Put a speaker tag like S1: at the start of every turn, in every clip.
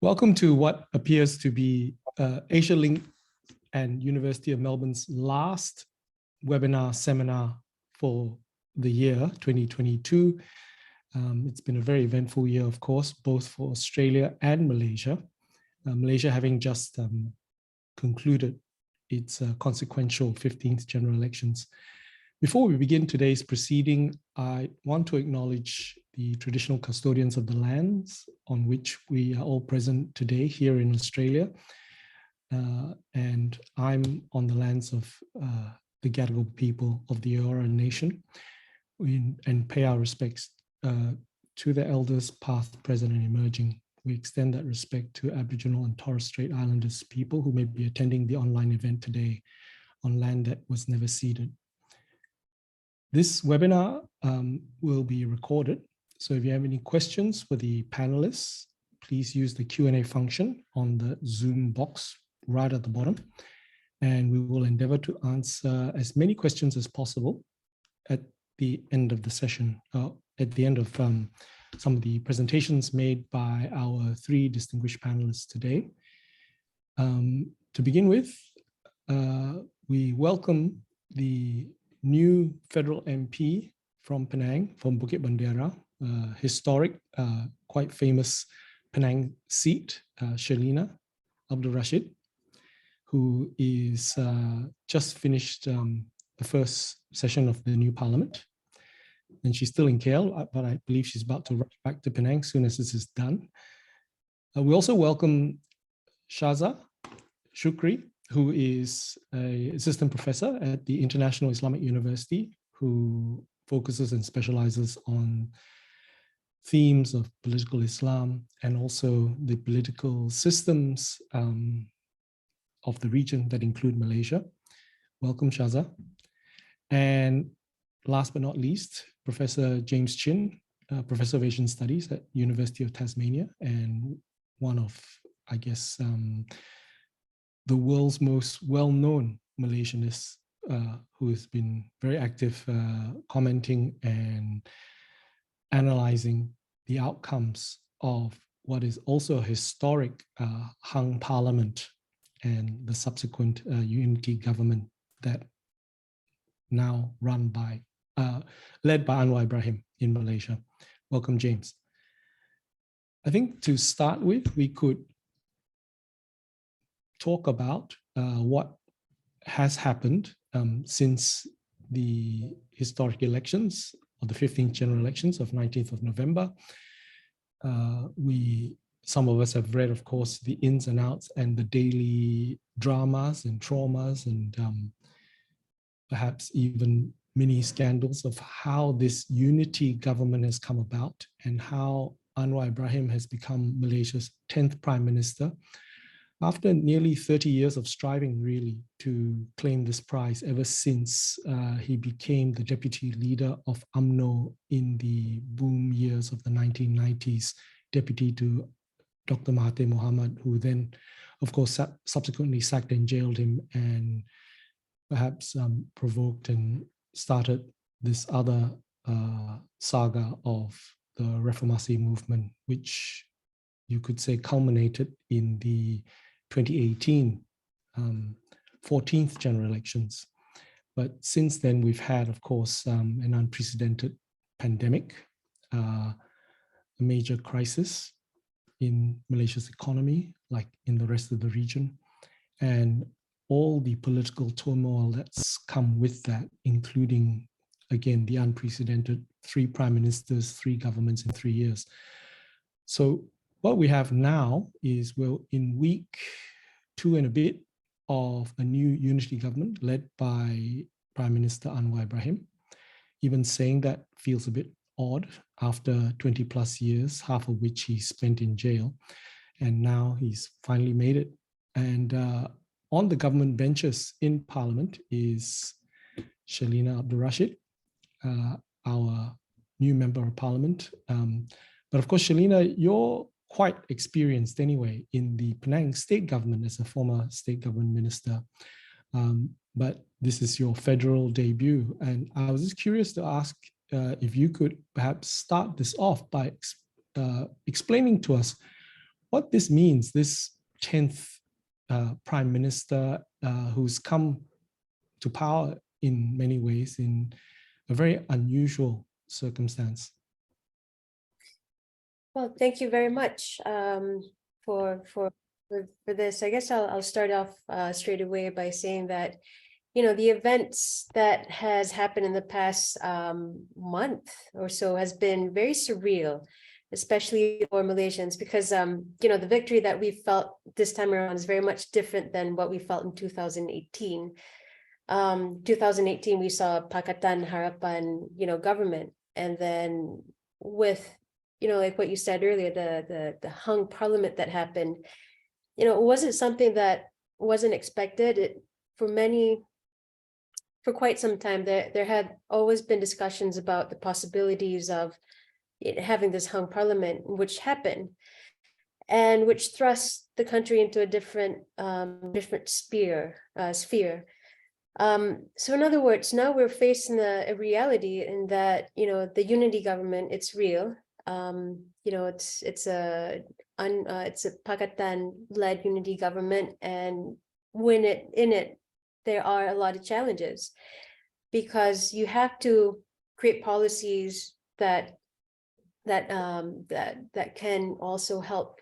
S1: Welcome to what appears to be Asia Link and University of Melbourne's last webinar seminar for the year 2022. It's been a very eventful year, of course, both for Australia and Malaysia. Malaysia having just concluded its consequential 15th general elections. Before we begin today's proceeding, I want to acknowledge the traditional custodians of the lands on which we are all present today here in Australia. And I'm on the lands of the Gadigal people of the Eora Nation, and pay our respects to the elders past, present and emerging. We extend that respect to Aboriginal and Torres Strait Islanders people who may be attending the online event today on land that was never ceded. This webinar will be recorded. So if you have any questions for the panelists, please use the Q&A function on the Zoom box right at the bottom. And we will endeavor to answer as many questions as possible at the end of the session, at the end of some of the presentations made by our three distinguished panelists today. To begin with, we welcome the new federal MP from Penang, from Bukit Bendera, historic, quite famous Penang seat, Shelina Abdul Rashid, who is just finished the first session of the new parliament. And she's still in KL, but I believe she's about to rush back to Penang as soon as this is done. We also welcome Shaza Shukri, who is an assistant professor at the International Islamic University, who focuses and specializes on themes of political Islam and also the political systems of the region that include Malaysia. Welcome, Shaza. And last but not least, Professor James Chin, Professor of Asian Studies at University of Tasmania, and one of, I guess, the world's most well-known Malaysianists, who has been very active commenting and analyzing the outcomes of what is also a historic hung parliament and the subsequent unity government that now led by Anwar Ibrahim in Malaysia. Welcome, James. I think to start with, we could talk about what has happened since the historic elections, or the 15th general elections of 19th of November. Some of us have read, of course, the ins and outs and the daily dramas and traumas and perhaps even mini scandals of how this unity government has come about and how Anwar Ibrahim has become Malaysia's 10th Prime Minister after nearly 30 years of striving really to claim this prize ever since he became the deputy leader of UMNO in the boom years of the 1990s, deputy to Dr. Mahathir Mohamad, who then, of course, subsequently sacked and jailed him and perhaps provoked and started this other saga of the Reformasi movement, which you could say culminated in the 2018 14th general elections. But since then, we've had, of course, an unprecedented pandemic, a major crisis in Malaysia's economy, like in the rest of the region, and all the political turmoil that's come with that, including, again, the unprecedented 3 prime ministers, 3 governments in 3 years. So what we have now is we're in week 2 and a bit of a new unity government led by Prime Minister Anwar Ibrahim. Even saying that feels a bit odd after 20 plus years, half of which he spent in jail. And now he's finally made it. And on the government benches in Parliament is Shelina Abdul Rashid, our new member of Parliament. But of course, Shelina, you're quite experienced anyway in the Penang state government as a former state government minister. But this is your federal debut. And I was just curious to ask if you could perhaps start this off by explaining to us what this means, this 10th prime minister who's come to power in many ways in a very unusual circumstance.
S2: Well, thank you very much for this. I guess I'll start off straight away by saying that, you know, the events that has happened in the past month or so has been very surreal, especially for Malaysians, because you know, the victory that we felt this time around is very much different than what we felt in 2018. 2018 we saw Pakatan Harapan, you know, government, and then with, you know, like what you said earlier, the hung parliament that happened, you know, it wasn't something that wasn't expected. For quite some time, there had always been discussions about the possibilities of having this hung parliament, which happened, and which thrust the country into a different sphere. So in other words, now we're facing a reality in that, you know, the unity government, it's real. You know, it's a Pakatan-led unity government, and in it, there are a lot of challenges, because you have to create policies that can also help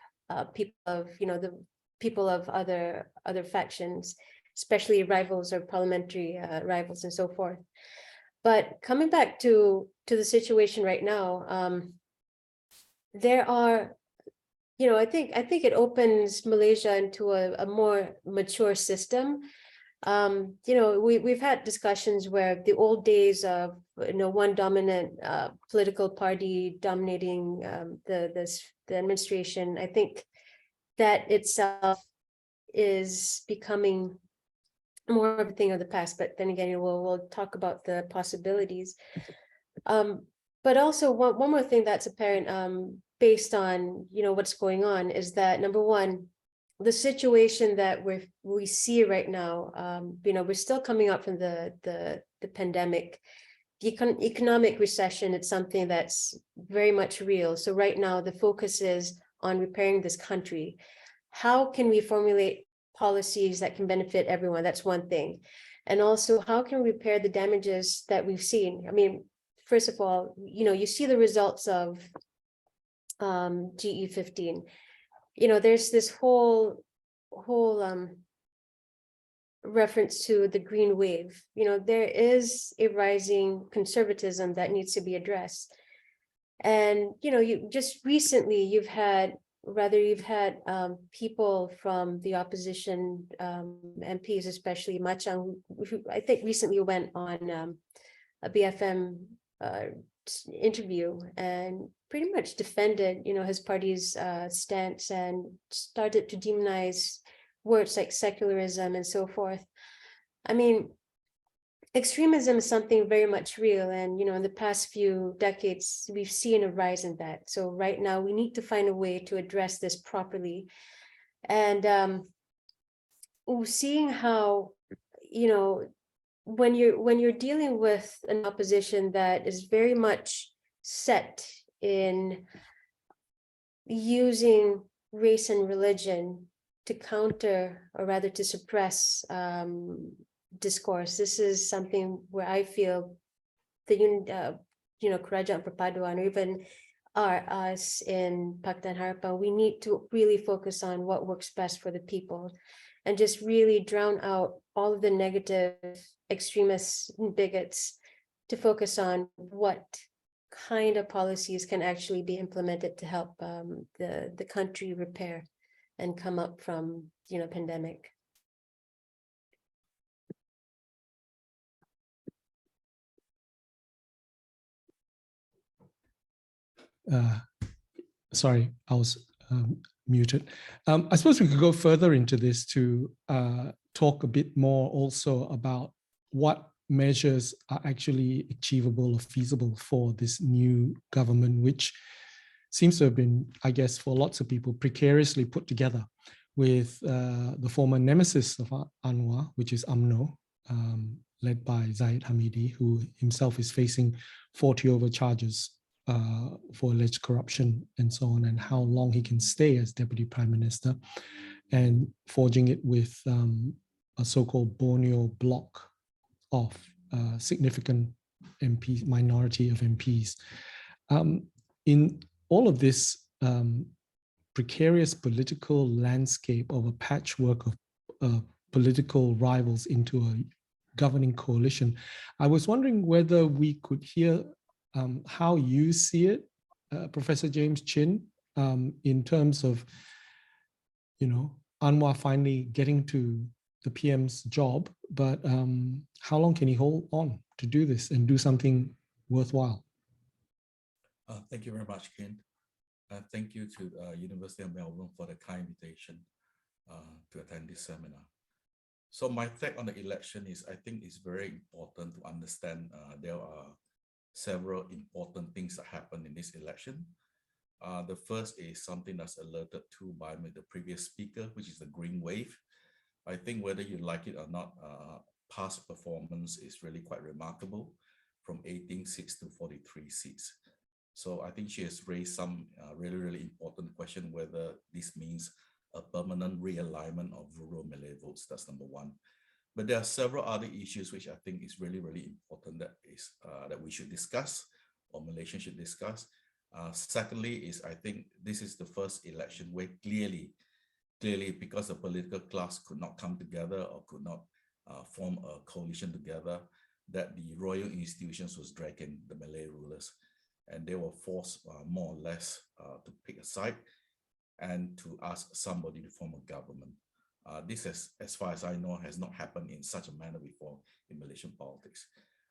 S2: people of, you know, the people of other factions, especially rivals or parliamentary rivals and so forth. But coming back to the situation right now, there are, you know, I think it opens Malaysia into a more mature system. You know, we've had discussions where the old days of, you know, one dominant political party dominating the administration, I think that itself is becoming more of a thing of the past. But then again, we'll talk about the possibilities. But also one more thing that's apparent based on, you know, what's going on is that, number one, the situation that we see right now, you know, we're still coming up from the pandemic. The economic recession, it's something that's very much real. So right now the focus is on repairing this country. How can we formulate policies that can benefit everyone? That's one thing. And also, how can we repair the damages that we've seen? I mean, first of all, you know, you see the results of GE15. You know, there's this whole reference to the green wave. You know, there is a rising conservatism that needs to be addressed. And, you know, you've had people from the opposition MPs, especially Machang, who I think recently went on a BFM interview and pretty much defended, you know, his party's stance and started to demonize words like secularism and so forth. I mean, extremism is something very much real, and, you know, in the past few decades we've seen a rise in that. So right now we need to find a way to address this properly. And seeing how, you know, when you're dealing with an opposition that is very much set in using race and religion to counter, or rather to suppress discourse, this is something where I feel the you know, Kerajaan Perpaduan, or even us in Pakatan Harapan, we need to really focus on what works best for the people, and just really drown out all of the negative extremists and bigots, to focus on what kind of policies can actually be implemented to help the country repair and come up from, you know, pandemic.
S1: Sorry, I was muted. I suppose we could go further into this to talk a bit more also about what measures are actually achievable or feasible for this new government, which seems to have been, I guess, for lots of people, precariously put together with the former nemesis of Anwar, which is UMNO, led by Zahid Hamidi, who himself is facing 40 over charges for alleged corruption and so on, and how long he can stay as deputy prime minister, and forging it with a so-called Borneo bloc of significant MPs, minority of MPs. In all of this precarious political landscape of a patchwork of political rivals into a governing coalition, I was wondering whether we could hear how you see it, Professor James Chin, in terms of, Anwar finally getting to the PM's job, but how long can he hold on to do this and do something worthwhile?
S3: Thank you very much, Ken. Thank you to University of Melbourne for the kind invitation to attend this seminar. So my take on the election is, I think it's very important to understand there are several important things that happened in this election. The first is something that's alerted to by the previous speaker, which is the green wave. I think whether you like it or not, past performance is really quite remarkable, from 18 seats to 43 seats. So I think she has raised some really, really important question, whether this means a permanent realignment of rural Malay votes. That's number one. But there are several other issues which I think is really, really important that we should discuss, or Malaysians should discuss. Secondly is, I think this is the first election where clearly, because the political class could not come together or could not form a coalition together, that the royal institutions was dragging the Malay rulers, and they were forced more or less to pick a side and to ask somebody to form a government. This, as far as I know, has not happened in such a manner before in Malaysian politics.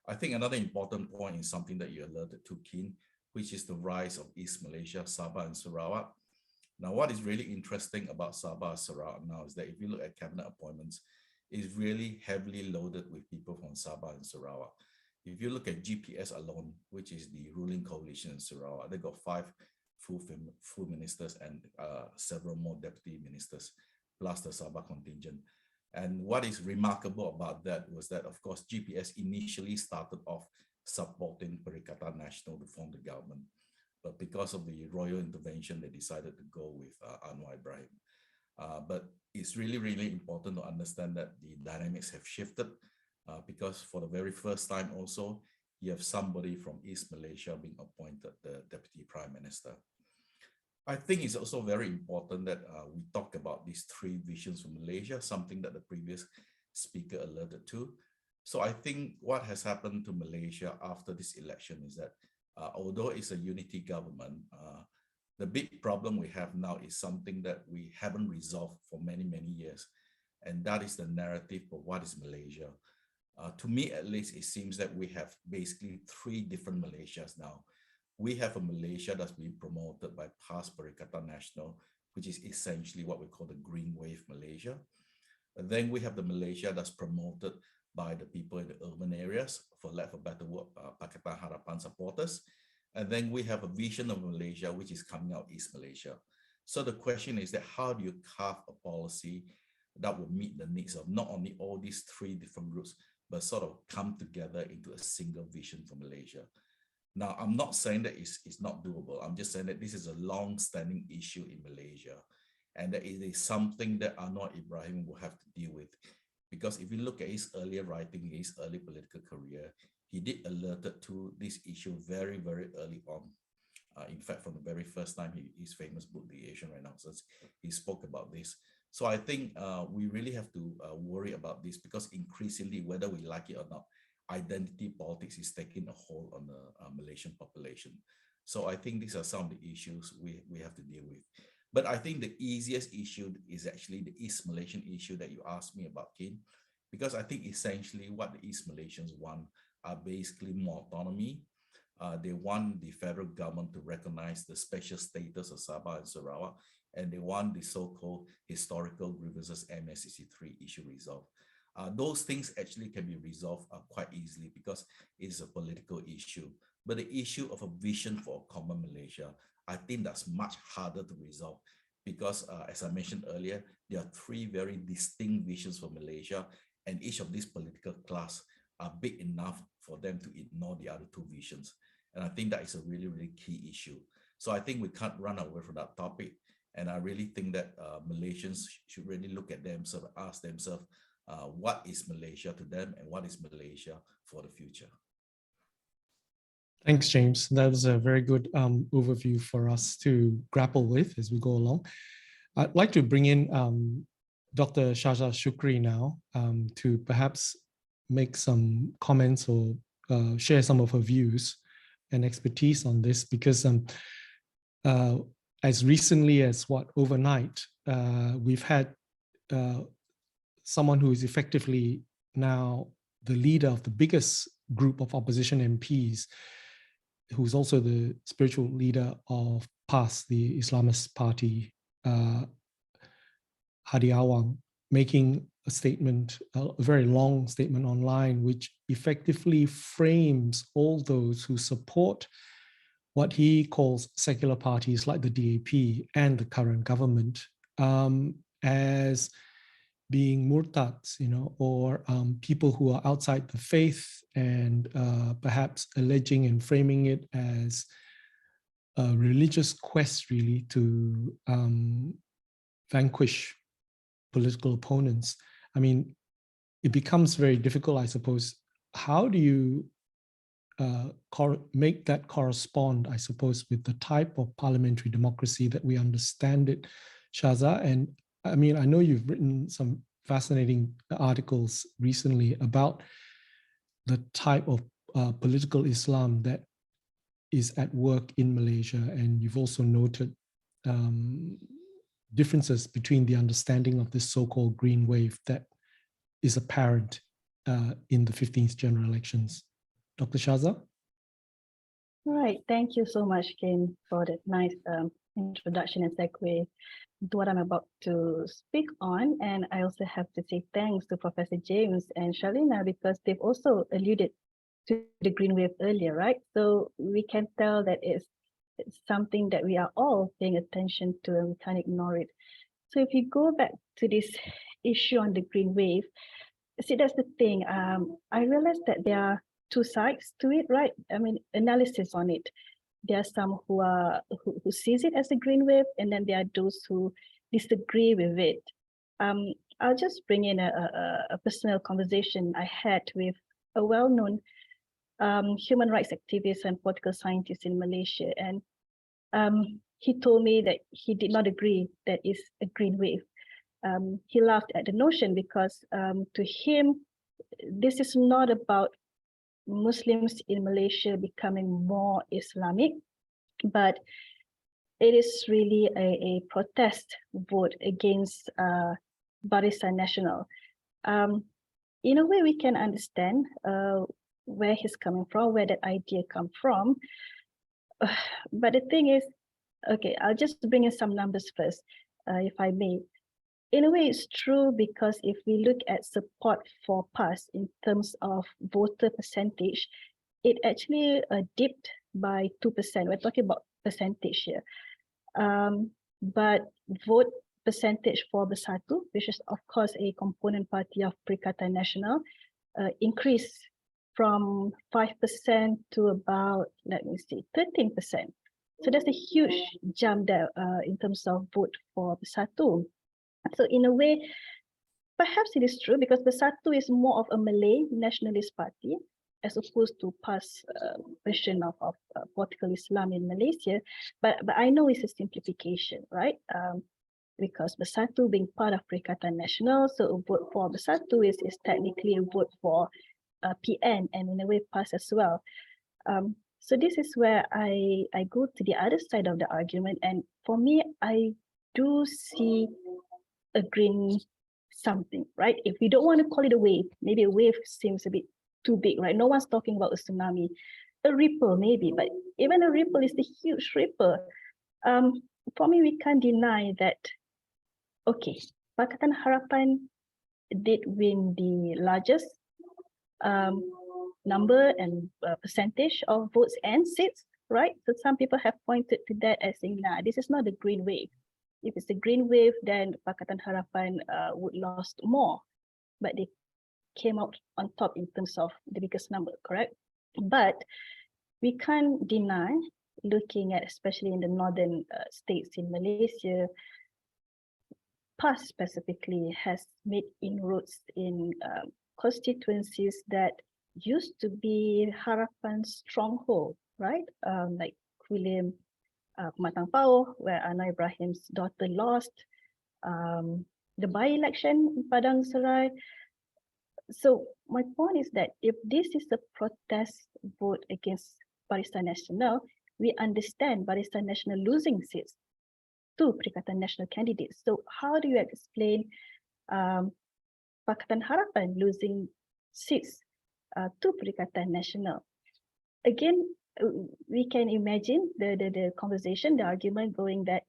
S3: I think another important point is something that you alerted to, Keen, which is the rise of East Malaysia, Sabah and Sarawak. Now, what is really interesting about Sabah and Sarawak now is that if you look at cabinet appointments, it's really heavily loaded with people from Sabah and Sarawak. If you look at GPS alone, which is the ruling coalition in Sarawak, they got 5 full ministers and several more deputy ministers, plus the Sabah contingent. And what is remarkable about that was that, of course, GPS initially started off supporting Perikatan Nasional to form the government. But because of the royal intervention, they decided to go with Anwar Ibrahim. But it's really, really important to understand that the dynamics have shifted because for the very first time also, you have somebody from East Malaysia being appointed the Deputy Prime Minister. I think it's also very important that we talk about these 3 visions for Malaysia, something that the previous speaker alerted to. So I think what has happened to Malaysia after this election is that although it's a unity government, the big problem we have now is something that we haven't resolved for many, many years. And that is the narrative of what is Malaysia. To me, at least, it seems that we have basically 3 different Malaysias now. We have a Malaysia that's being promoted by past Perikatan Nasional, which is essentially what we call the Green Wave Malaysia. And then we have the Malaysia that's promoted by the people in the urban areas, for lack of a better word, Pakatan Harapan supporters. And then we have a vision of Malaysia, which is coming out East Malaysia. So the question is that how do you carve a policy that will meet the needs of not only all these 3 different groups, but sort of come together into a single vision for Malaysia? Now, I'm not saying that it's not doable. I'm just saying that this is a long-standing issue in Malaysia, and that it is something that Anwar Ibrahim will have to deal with. Because if you look at his earlier writing, his early political career, he did alerted to this issue very, very early on. In fact, from the very first time, his famous book, The Asian Renaissance, he spoke about this. So I think we really have to worry about this, because increasingly, whether we like it or not, identity politics is taking a hold on the Malaysian population. So I think these are some of the issues we have to deal with. But I think the easiest issue is actually the East Malaysian issue that you asked me about, Kin, because I think essentially what the East Malaysians want are basically more autonomy. They want the federal government to recognize the special status of Sabah and Sarawak, and they want the so-called historical grievances MS63 issue resolved. Those things actually can be resolved quite easily because it is a political issue. But the issue of a vision for a common Malaysia, I think that's much harder to resolve because, as I mentioned earlier, there are 3 very distinct visions for Malaysia, and each of these political class are big enough for them to ignore the other 2 visions. And I think that is a really, really key issue. So I think we can't run away from that topic. And I really think that Malaysians should really look at themselves, ask themselves, what is Malaysia to them and what is Malaysia for the future?
S1: Thanks, James. That was a very good overview for us to grapple with as we go along. I'd like to bring in Dr. Shaza Shukri now to perhaps make some comments or share some of her views and expertise on this, because as recently as overnight, we've had someone who is effectively now the leader of the biggest group of opposition MPs, who's also the spiritual leader of PAS, the Islamist party, Hadi Awang, making a statement, a very long statement online, which effectively frames all those who support what he calls secular parties like the DAP and the current government as being murtads, or people who are outside the faith, and perhaps alleging and framing it as a religious quest, really, to vanquish political opponents. I mean, it becomes very difficult, I suppose. How do you make that correspond, I suppose, with the type of parliamentary democracy that we understand it, Shaza? And I mean, I know you've written some fascinating articles recently about the type of political Islam that is at work in Malaysia, and you've also noted differences between the understanding of this so-called green wave that is apparent in the 15th general elections. Dr. Shaza?
S4: All right, thank you so much, Ken, for that nice introduction and segue to what I'm about to speak on. And I also have to say thanks to Professor James and Shalina, because they've also alluded to the green wave earlier, right? So we can tell that it's something that we are all paying attention to, and we can't ignore it. So if you go back to this issue on the green wave, see, that's the thing. I realized that there are two sides to it, right? I mean, analysis on it. There are some who sees it as a green wave, and then there are those who disagree with it. I'll just bring in a personal conversation I had with a well-known human rights activist and political scientist in Malaysia, and he told me that he did not agree that it's a green wave. He laughed at the notion because to him, this is not about Muslims in Malaysia becoming more Islamic, but it is really a protest vote against Barisan Nasional. In a way, we can understand where he's coming from, where that idea comes from. But the thing is, okay, I'll just bring in some numbers first, if I may. In a way, it's true, because if we look at support for PAS in terms of voter percentage, it actually dipped by 2%. We're talking about percentage here. But vote percentage for Bersatu, which is of course a component party of Perikatan Nasional, increased from 5% to about, let me see, 13%. So that's a huge jump there in terms of vote for Bersatu. So in a way, perhaps it is true, because Bersatu is more of a Malay nationalist party as opposed to PAS version of political Islam in Malaysia. But I know it's a simplification, right? Because Bersatu being part of Perikatan Nasional, so a vote for Bersatu is technically a vote for PN, and in a way PAS as well. So this is where I go to the other side of the argument, and for me, I do see a green something, right? If we don't want to call it a wave, maybe a wave seems a bit too big, right? No one's talking about a tsunami. A ripple maybe, but even a ripple is the huge ripple. For me, we can't deny that, okay, Pakatan Harapan did win the largest number and percentage of votes and seats, right? So some people have pointed to that as saying, nah, this is not a green wave. If it's a green wave, then Pakatan Harapan would lost more, but they came out on top in terms of the biggest number, correct? But we can't deny, looking at especially in the northern states in Malaysia, PAS specifically has made inroads in constituencies that used to be Harapan's stronghold, right? Like Kulim, Pematang Pauh, where Anwar Ibrahim's daughter lost, the by-election in Padang Serai. So my point is that if this is a protest vote against Barisan Nasional, we understand Barisan Nasional losing seats to Perikatan Nasional candidates. So how do you explain Pakatan Harapan losing seats to Perikatan Nasional? Again, we can imagine the conversation, the argument going that,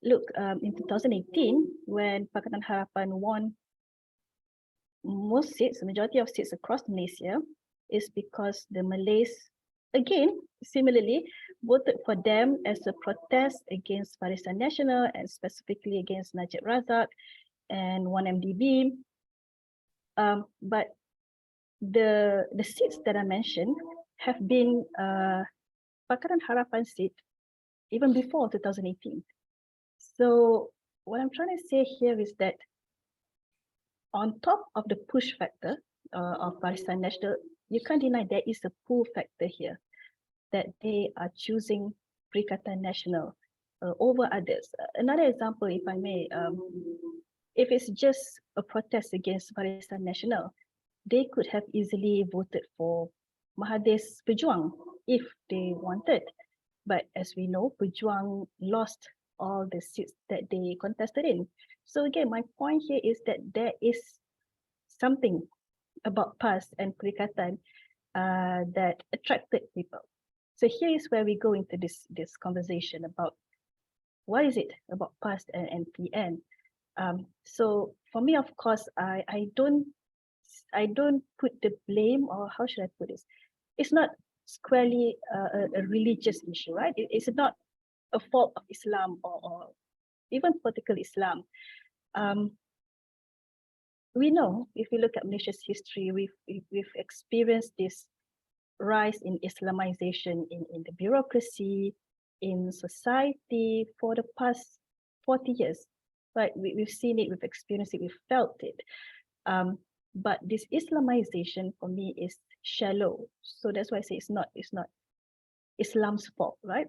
S4: look, in 2018, when Pakatan Harapan won most seats, the majority of seats across Malaysia, is because the Malays, again, similarly, voted for them as a protest against Barisan Nasional and specifically against Najib Razak and 1MDB. But the seats that I mentioned have been Pakatan Harapan seat even before 2018. So what I'm trying to say here is that on top of the push factor of Barisan Nasional, you can't deny there is a pull factor here, that they are choosing Perikatan Nasional over others. Another example, if I may, if it's just a protest against Barisan Nasional, they could have easily voted for Mahathir's Pejuang if they wanted. But as we know, Pejuang lost all the seats that they contested in. So again, my point here is that there is something about PAS and Perikatan that attracted people. So here is where we go into this conversation about what is it about PAS and PN. So for me, of course, I don't put the blame, or how should I put this? It's not squarely a religious issue, right? It's not a fault of Islam or even political Islam. We know, if we look at Malaysia's history, we've experienced this rise in Islamization in the bureaucracy, in society for the past 40 years. Right? We've seen it, we've experienced it, we've felt it. But this Islamization for me is shallow. So that's why I say it's not Islam's fault, right?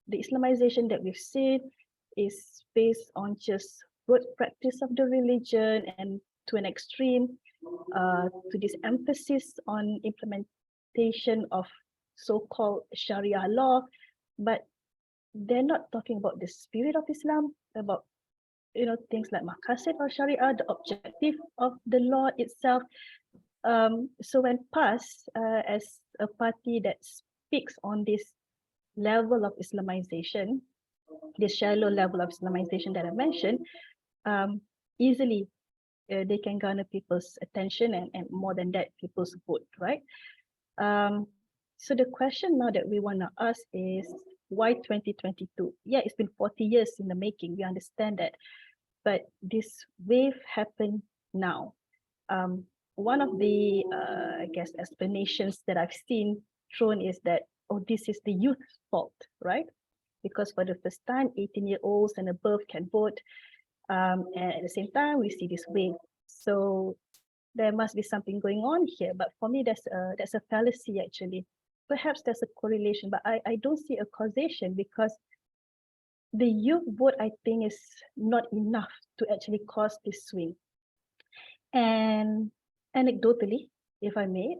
S4: The Islamization that we've seen is based on just rote practice of the religion, and to an extreme, to this emphasis on implementation of so-called Sharia law, but they're not talking about the spirit of Islam, about things like maqasid or Sharia, the objective of the law itself. So when PAS, as a party that speaks on this level of Islamization, this shallow level of Islamization that I mentioned, easily they can garner people's attention and more than that, people's vote, right? So the question now that we want to ask is, why 2022? Yeah, it's been 40 years in the making, we understand that, but this wave happened now. One of the, I guess, explanations that I've seen thrown is that, oh, this is the youth's fault, right? Because for the first time, 18-year-olds and above can vote. And at the same time, we see this wave. So there must be something going on here. But for me, that's a fallacy, actually. Perhaps there's a correlation, but I don't see a causation, because the youth vote, I think, is not enough to actually cause this swing. And anecdotally, if I may,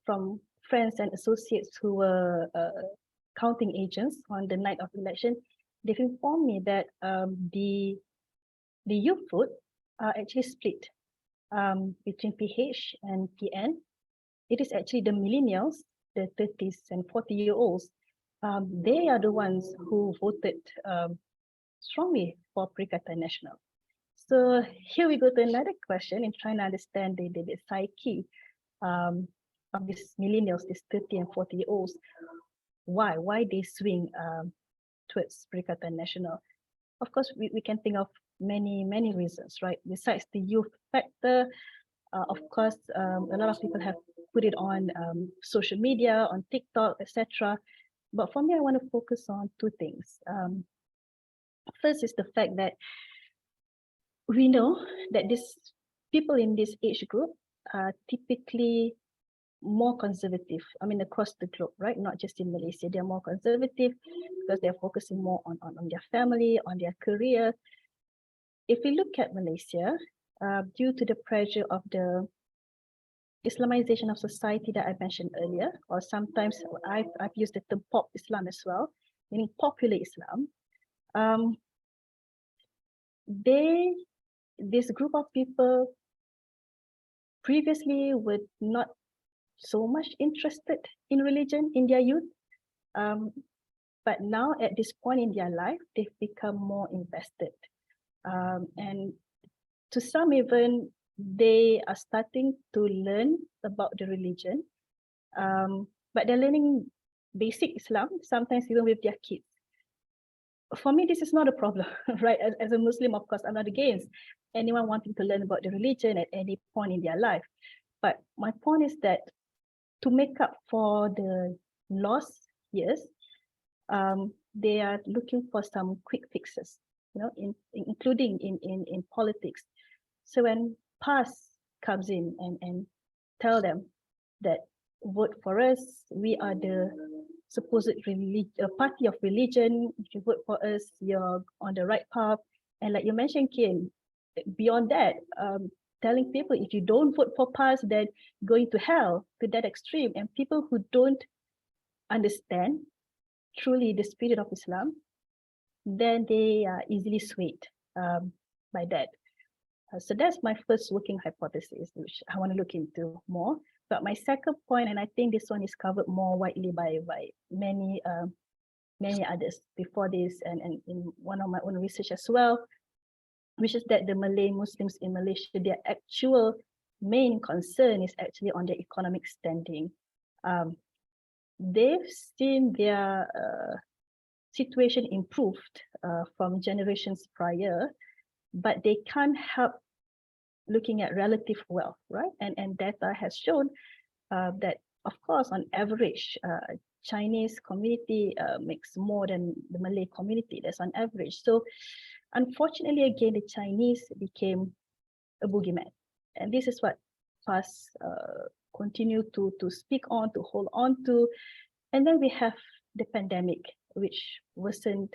S4: from friends and associates who were counting agents on the night of election, they've informed me that the youth vote are actually split between PH and PN. It is actually the millennials, the 30s and 40-year-olds. They are the ones who voted strongly for Perikatan Nasional. So here we go to another question in trying to understand the psyche of these millennials, these 30 and 40-year-olds. Why they swing towards Perikatan Nasional? Of course, we can think of many reasons, right? Besides the youth factor, Of course, a lot of people have put it on social media, on TikTok, etc. But for me, I want to focus on two things. First is the fact that we know that these people in this age group are typically more conservative. I mean, across the globe, right? Not just in Malaysia, they're more conservative because they're focusing more on their family, on their career. If we look at Malaysia, due to the pressure of the Islamization of society that I mentioned earlier, or sometimes I've used the term pop Islam as well, meaning popular Islam. This group of people previously were not so much interested in religion in their youth. But now at this point in their life, they've become more invested. And to some even, they are starting to learn about the religion, but they're learning basic Islam, sometimes even with their kids. For me, this is not a problem, right? As a Muslim, of course, I'm not against anyone wanting to learn about the religion at any point in their life. But my point is that to make up for the lost years, they are looking for some quick fixes, including in politics. So when PAS comes in and tell them that vote for us, we are the supposed party of religion. If you vote for us, you're on the right path. And like you mentioned, Kim, beyond that, telling people if you don't vote for PAS, then going to hell, to that extreme. And people who don't understand truly the spirit of Islam, then they are easily swayed by that. So that's my first working hypothesis, which I want to look into more. But my second point, and I think this one is covered more widely by many others before this, and in one of my own research as well, which is that the Malay Muslims in Malaysia, their actual main concern is actually on their economic standing. They've seen their situation improved from generations prior, but they can't help looking at relative wealth, right? And data has shown that, of course, on average, Chinese community makes more than the Malay community. That's on average. So unfortunately, again, the Chinese became a boogeyman. And this is what PAS continue to speak on, to hold on to. And then we have the pandemic, which worsened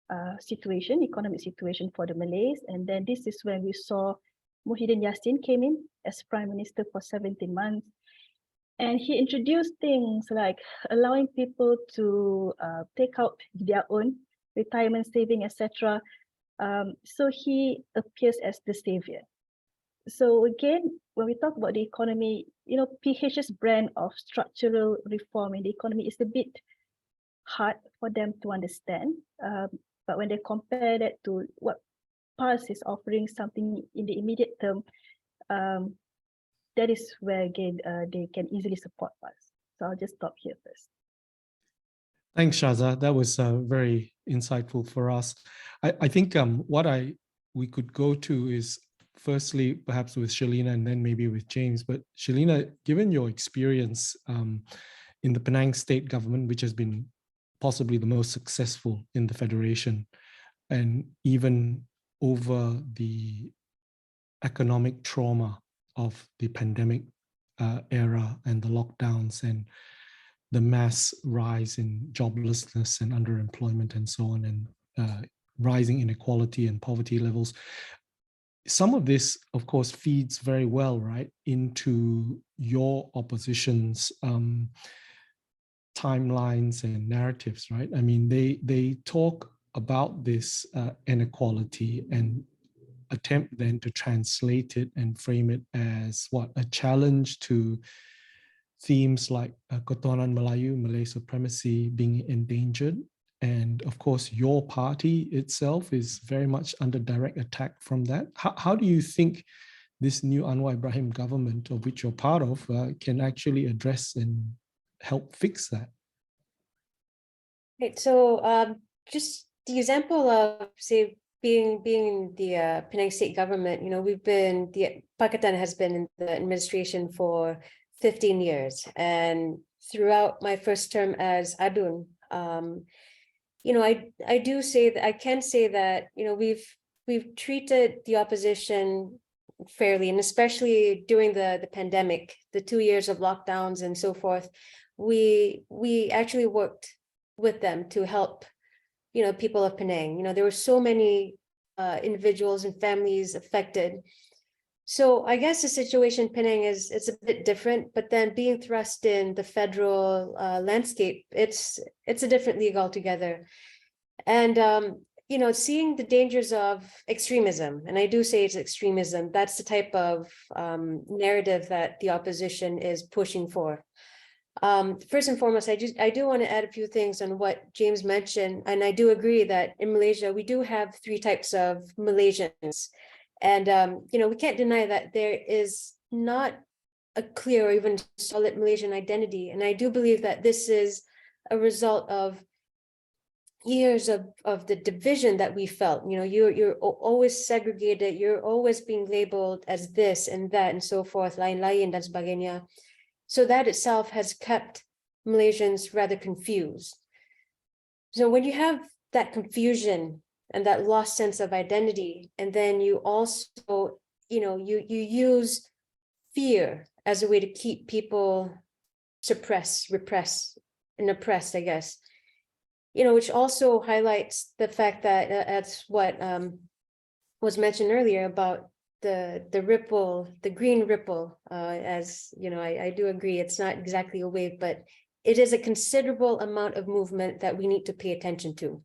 S4: economic situation for the Malays. And then this is when we saw Muhyiddin Yassin came in as Prime Minister for 17 months. And he introduced things like allowing people to take out their own retirement saving, etc. So he appears as the savior. So again, when we talk about the economy, PH's brand of structural reform in the economy is a bit hard for them to understand. But when they compare that to what PAS is offering, something in the immediate term, that is where again they can easily support PAS. So I'll just stop here first.
S1: Thanks, Shaza. That was very insightful for us. I think what we could go to is firstly perhaps with Shalina and then maybe with James. But Shalina, given your experience in the Penang state government, which has been possibly the most successful in the Federation, and even over the economic trauma of the pandemic era and the lockdowns and the mass rise in joblessness and underemployment and so on, and rising inequality and poverty levels. Some of this, of course, feeds very well, right, into your opposition's timelines and narratives, right? I mean, they talk about this inequality and attempt then to translate it and frame it as what? A challenge to themes like Ketuhanan Melayu, Malay supremacy being endangered. And of course, your party itself is very much under direct attack from that. How do you think this new Anwar Ibrahim government, of which you're part of, can actually address and help fix that?
S2: Right. So just the example of, say, being the Penang state government, Pakatan has been in the administration for 15 years, and throughout my first term as Adun, I do say that I can say that we've treated the opposition fairly, and especially during the pandemic, the 2 years of lockdowns and so forth, we actually worked with them to help people of Penang. There were so many individuals and families affected. So I guess the situation in Penang it's a bit different, but then being thrust in the federal landscape, it's a different league altogether. And seeing the dangers of extremism, and I do say it's extremism, that's the type of narrative that the opposition is pushing for. First and foremost, I do want to add a few things on what James mentioned, and I do agree that in Malaysia we do have 3 types of Malaysians, and we can't deny that there is not a clear or even solid Malaysian identity, and I do believe that this is a result of years of the division that we felt. You're always segregated, you're always being labeled as this and that and so forth, lain-lain dan sebagainya. So that itself has kept Malaysians rather confused. So when you have that confusion and that lost sense of identity, and then you also, you use fear as a way to keep people suppressed, repressed, and oppressed, I guess, which also highlights the fact that that's what was mentioned earlier about the ripple, the green ripple, as I do agree, it's not exactly a wave, but it is a considerable amount of movement that we need to pay attention to.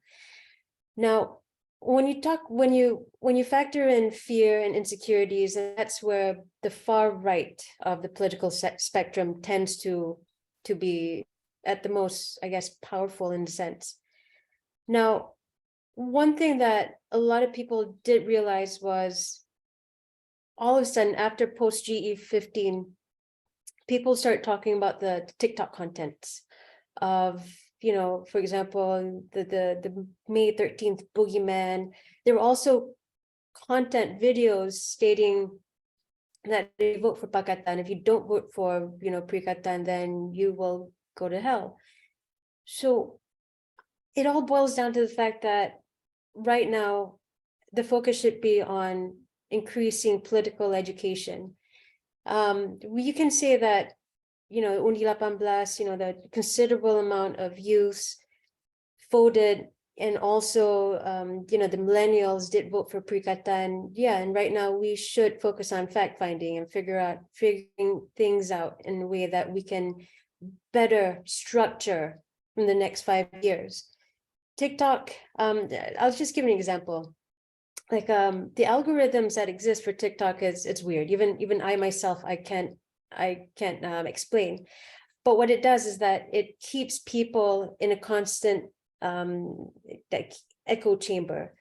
S2: Now, when you factor in fear and insecurities, that's where the far right of the political spectrum tends to be at the most, I guess, powerful in a sense. Now, one thing that a lot of people did realize was, all of a sudden, after post GE15, people start talking about the TikTok contents of, for example, the May 13th boogeyman. There were also content videos stating that if you vote for Pakatan, if you don't vote for, Perikatan, then you will go to hell. So it all boils down to the fact that right now, the focus should be on increasing political education. You can say that, Undi 18, the considerable amount of youth voted, and also, the millennials did vote for Perikatan. Yeah, and right now we should focus on fact-finding and figuring things out in a way that we can better structure in the next 5 years. TikTok, I'll just give an example. Like the algorithms that exist for TikTok it's weird. Even I myself, I can't explain. But what it does is that it keeps people in a constant echo chamber.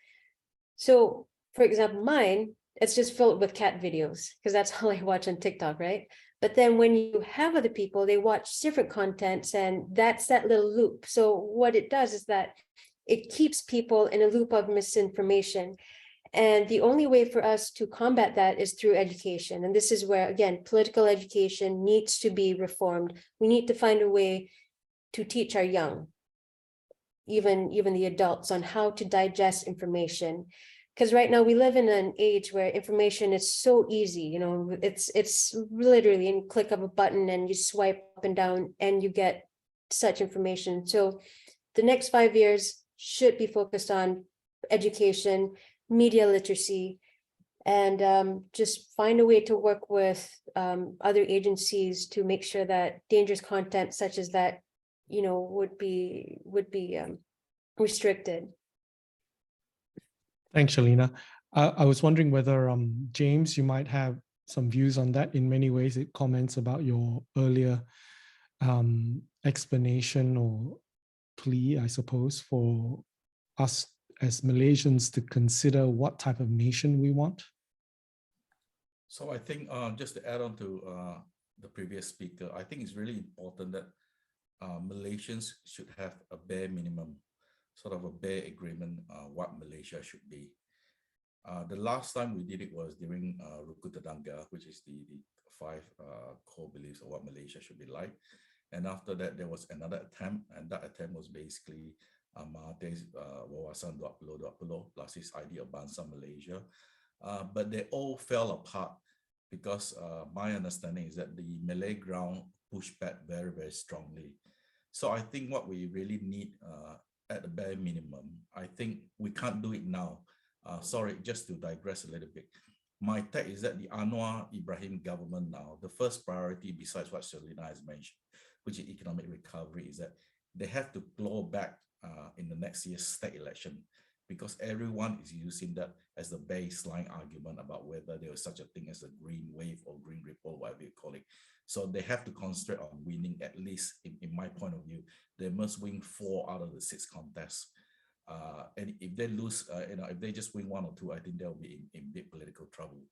S2: So, for example, mine, it's just filled with cat videos because that's all I watch on TikTok, right? But then when you have other people, they watch different contents, and that's that little loop. So what it does is that it keeps people in a loop of misinformation. And the only way for us to combat that is through education. And this is where, again, political education needs to be reformed. We need to find a way to teach our young, even the adults, on how to digest information. Because right now we live in an age where information is so easy. It's literally in a click of a button, and you swipe up and down and you get such information. So the next 5 years should be focused on education, media literacy, and just find a way to work with other agencies to make sure that dangerous content such as that, would be restricted.
S1: Thanks, Shalina. I was wondering whether, James, you might have some views on that. In many ways, it comments about your earlier explanation or plea, I suppose, for us as Malaysians to consider what type of nation we want.
S3: So I think just to add on to the previous speaker, I think it's really important that Malaysians should have a bare minimum, sort of a bare agreement what Malaysia should be. The last time we did it was during Rukun Tetangga, which is the 5 core beliefs of what Malaysia should be like. And after that, there was another attempt, and that attempt was basically Mahathir's Wawasan 2020 plus his idea of Bangsa Malaysia. But they all fell apart because my understanding is that the Malay ground pushed back very, very strongly. So I think what we really need at the bare minimum, I think we can't do it now. Sorry, just to digress a little bit. My take is that the Anwar Ibrahim government now, the first priority besides what Selina has mentioned, which is economic recovery, is that they have to claw back in the next year's state election, because everyone is using that as the baseline argument about whether there is such a thing as a green wave or green ripple, whatever you call it. So they have to concentrate on winning, at least in my point of view, they must win 4 out of the 6 contests. And if they lose, if they just win 1 or 2, I think they'll be in big political trouble.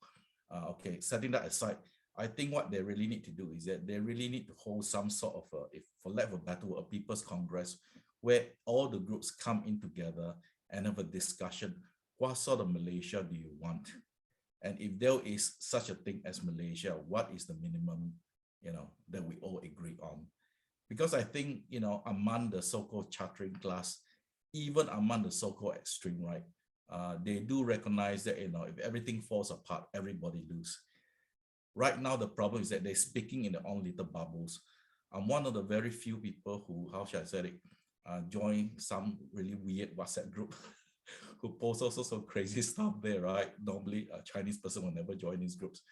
S3: Okay, setting that aside, I think what they really need to do is that they really need to hold some sort of, if for lack of a better word, a people's congress, where all the groups come in together and have a discussion. What sort of Malaysia do you want? And if there is such a thing as Malaysia, what is the minimum, that we all agree on? Because I think, among the so-called chartering class, even among the so-called extreme right, they do recognize that, if everything falls apart, everybody loses. Right now, the problem is that they're speaking in their own little bubbles. I'm one of the very few people who, how should I say it, join some really weird WhatsApp group who post also some crazy stuff there, right? Normally, a Chinese person will never join these groups.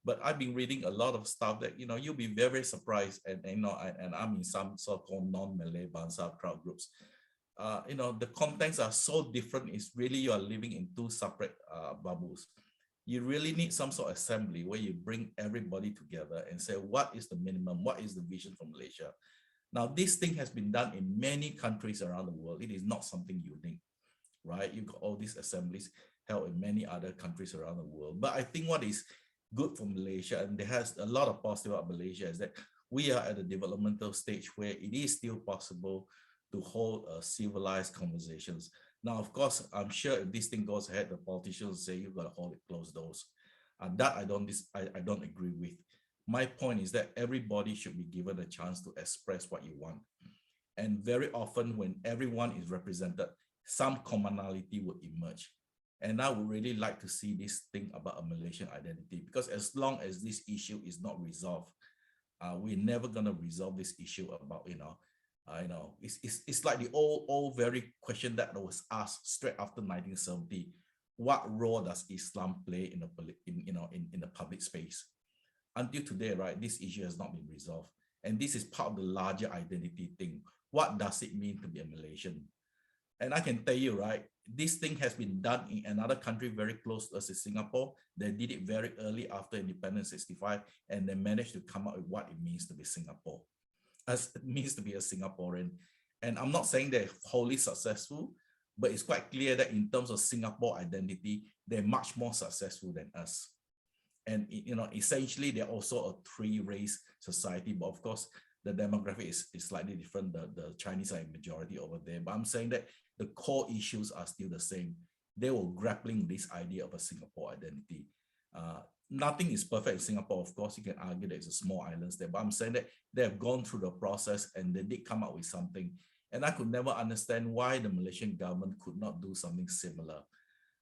S3: But I've been reading a lot of stuff that, you'll be very, very surprised. And I'm in some so-called non-Malay Bangsa crowd groups. The contents are so different. It's really, you are living in 2 separate bubbles. You really need some sort of assembly where you bring everybody together and say, what is the minimum? What is the vision for Malaysia? Now, this thing has been done in many countries around the world. It is not something unique, right? You've got all these assemblies held in many other countries around the world. But I think what is good for Malaysia, and there has a lot of positive about Malaysia, is that we are at a developmental stage where it is still possible to hold civilized conversations. Now, of course, I'm sure if this thing goes ahead, the politicians say you've got to hold it closed doors. And that I don't agree with. My point is that everybody should be given a chance to express what you want. And very often when everyone is represented, some commonality will emerge. And I would really like to see this thing about a Malaysian identity, because as long as this issue is not resolved, we're never going to resolve this issue about, it's like the old very question that was asked straight after 1970. What role does Islam play in the public space? Until today, right, this issue has not been resolved. And this is part of the larger identity thing. What does it mean to be a Malaysian? And I can tell you, right, this thing has been done in another country very close to us, in Singapore. They did it very early after independence, 65, and they managed to come up with what it means to be Singapore, as it means to be a Singaporean. And I'm not saying they're wholly successful, but it's quite clear that in terms of Singapore identity, they're much more successful than us. And essentially, they're also a 3-race society, but of course, the demographic is slightly different. The Chinese are a majority over there, but I'm saying that the core issues are still the same. They were grappling with this idea of a Singapore identity. Nothing is perfect in Singapore. Of course, you can argue that it's a small island there, but I'm saying that they have gone through the process and they did come up with something. And I could never understand why the Malaysian government could not do something similar.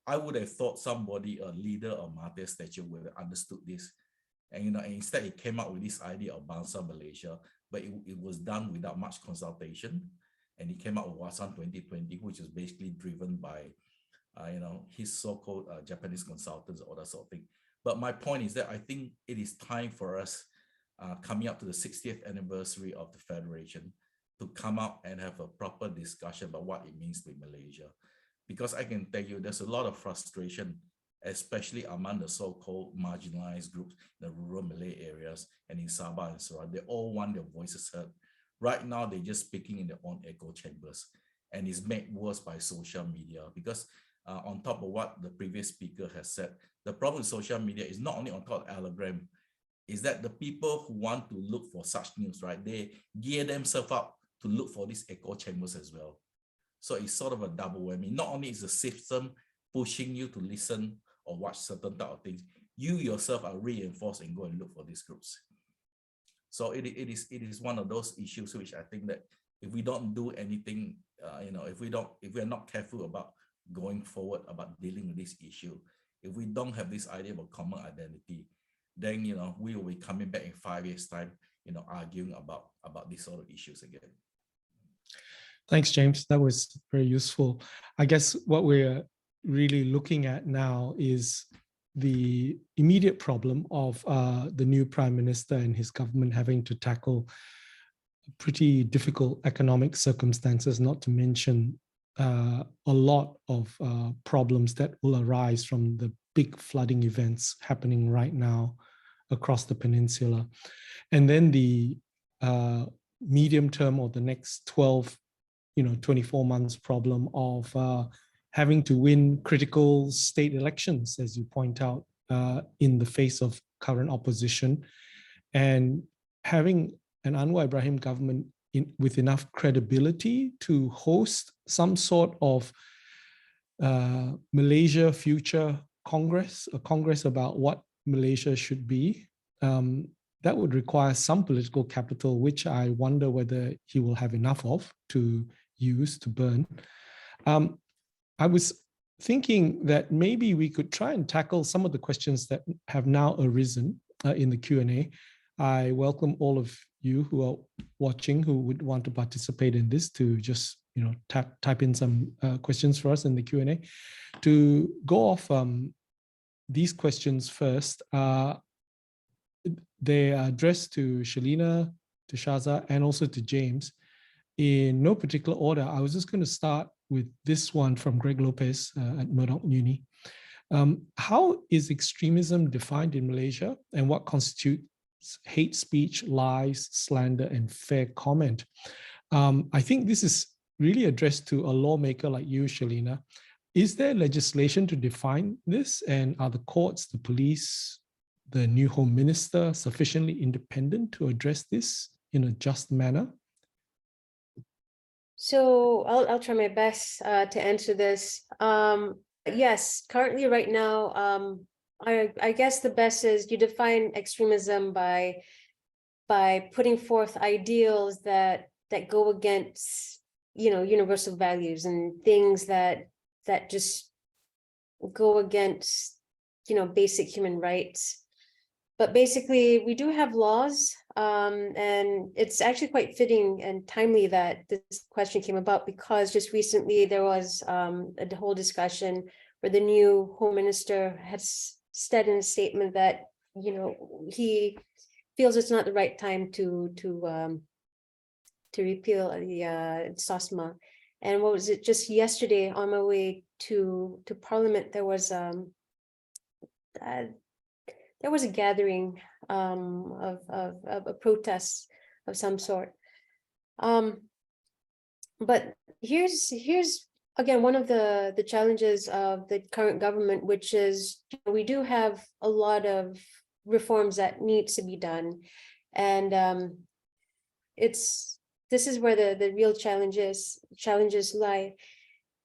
S3: I would have thought somebody, a leader of Mahathir's stature, would have understood this. And, and instead he came up with this idea of Bangsa Malaysia, but it was done without much consultation. And he came up with Wawasan 2020, which is basically driven by, his so-called Japanese consultants or that sort of thing. But my point is that I think it is time for us, coming up to the 60th anniversary of the Federation, to come out and have a proper discussion about what it means to be Malaysia. Because I can tell you, there's a lot of frustration, especially among the so-called marginalized groups, the rural Malay areas, and in Sabah and Sarawak. They all want their voices heard. Right now, they're just speaking in their own echo chambers. And it's made worse by social media, because on top of what the previous speaker has said, the problem with social media is not only on top of Telegram, is that the people who want to look for such news, right, they gear themselves up to look for these echo chambers as well. So it's sort of a double whammy. Not only is the system pushing you to listen or watch certain type of things, you yourself are reinforced and go and look for these groups. So it is one of those issues which I think that if we don't do anything, if we're not careful about going forward about dealing with this issue, if we don't have this idea of a common identity, then we will be coming back in 5 years' time, arguing about these sort of issues again.
S1: Thanks, James. That was very useful. I guess what we're really looking at now is the immediate problem of the new Prime Minister and his government having to tackle pretty difficult economic circumstances, not to mention a lot of problems that will arise from the big flooding events happening right now across the peninsula. And then the medium term or the next 12, 24 months problem of having to win critical state elections, as you point out, in the face of current opposition, and having an Anwar Ibrahim government with enough credibility to host some sort of Malaysia Future Congress, a congress about what Malaysia should be. That would require some political capital, which I wonder whether he will have enough of to use, to burn. I was thinking that maybe we could try and tackle some of the questions that have now arisen in the Q&A. I welcome all of you who are watching who would want to participate in this to just type in some questions for us in the Q&A. To go off these questions first, they are addressed to Shalina, to Shaza, and also to James. In no particular order, I was just going to start with this one from Greg Lopez at Murdoch Uni. How is extremism defined in Malaysia, and what constitutes hate speech, lies, slander, and fair comment? I think this is really addressed to a lawmaker like you, Shalina. Is there legislation to define this, and are the courts, the police, the new Home Minister sufficiently independent to address this in a just manner?
S2: So I'll try my best to answer this. Yes, currently right now, I guess the best is you define extremism by putting forth ideals that go against universal values and things that just go against basic human rights. But basically, we do have laws, and it's actually quite fitting and timely that this question came about, because just recently there was a whole discussion where the new Home Minister has said in a statement that he feels it's not the right time to repeal the SOSMA. And what was it? Just yesterday, on my way to Parliament, there was a gathering of a protest of some sort. But here's again one of the challenges of the current government, which is we do have a lot of reforms that needs to be done, and this is where the real challenges lie.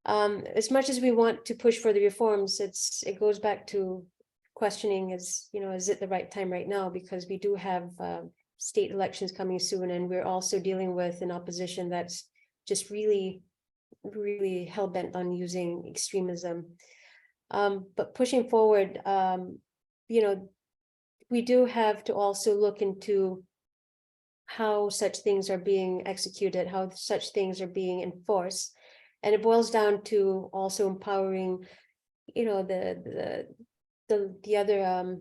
S2: As much as we want to push for the reforms, it goes back to questioning is it the right time right now, because we do have state elections coming soon, and we're also dealing with an opposition that's just really hell-bent on using extremism. But pushing forward, we do have to also look into how such things are being executed, how such things are being enforced, and it boils down to also empowering the other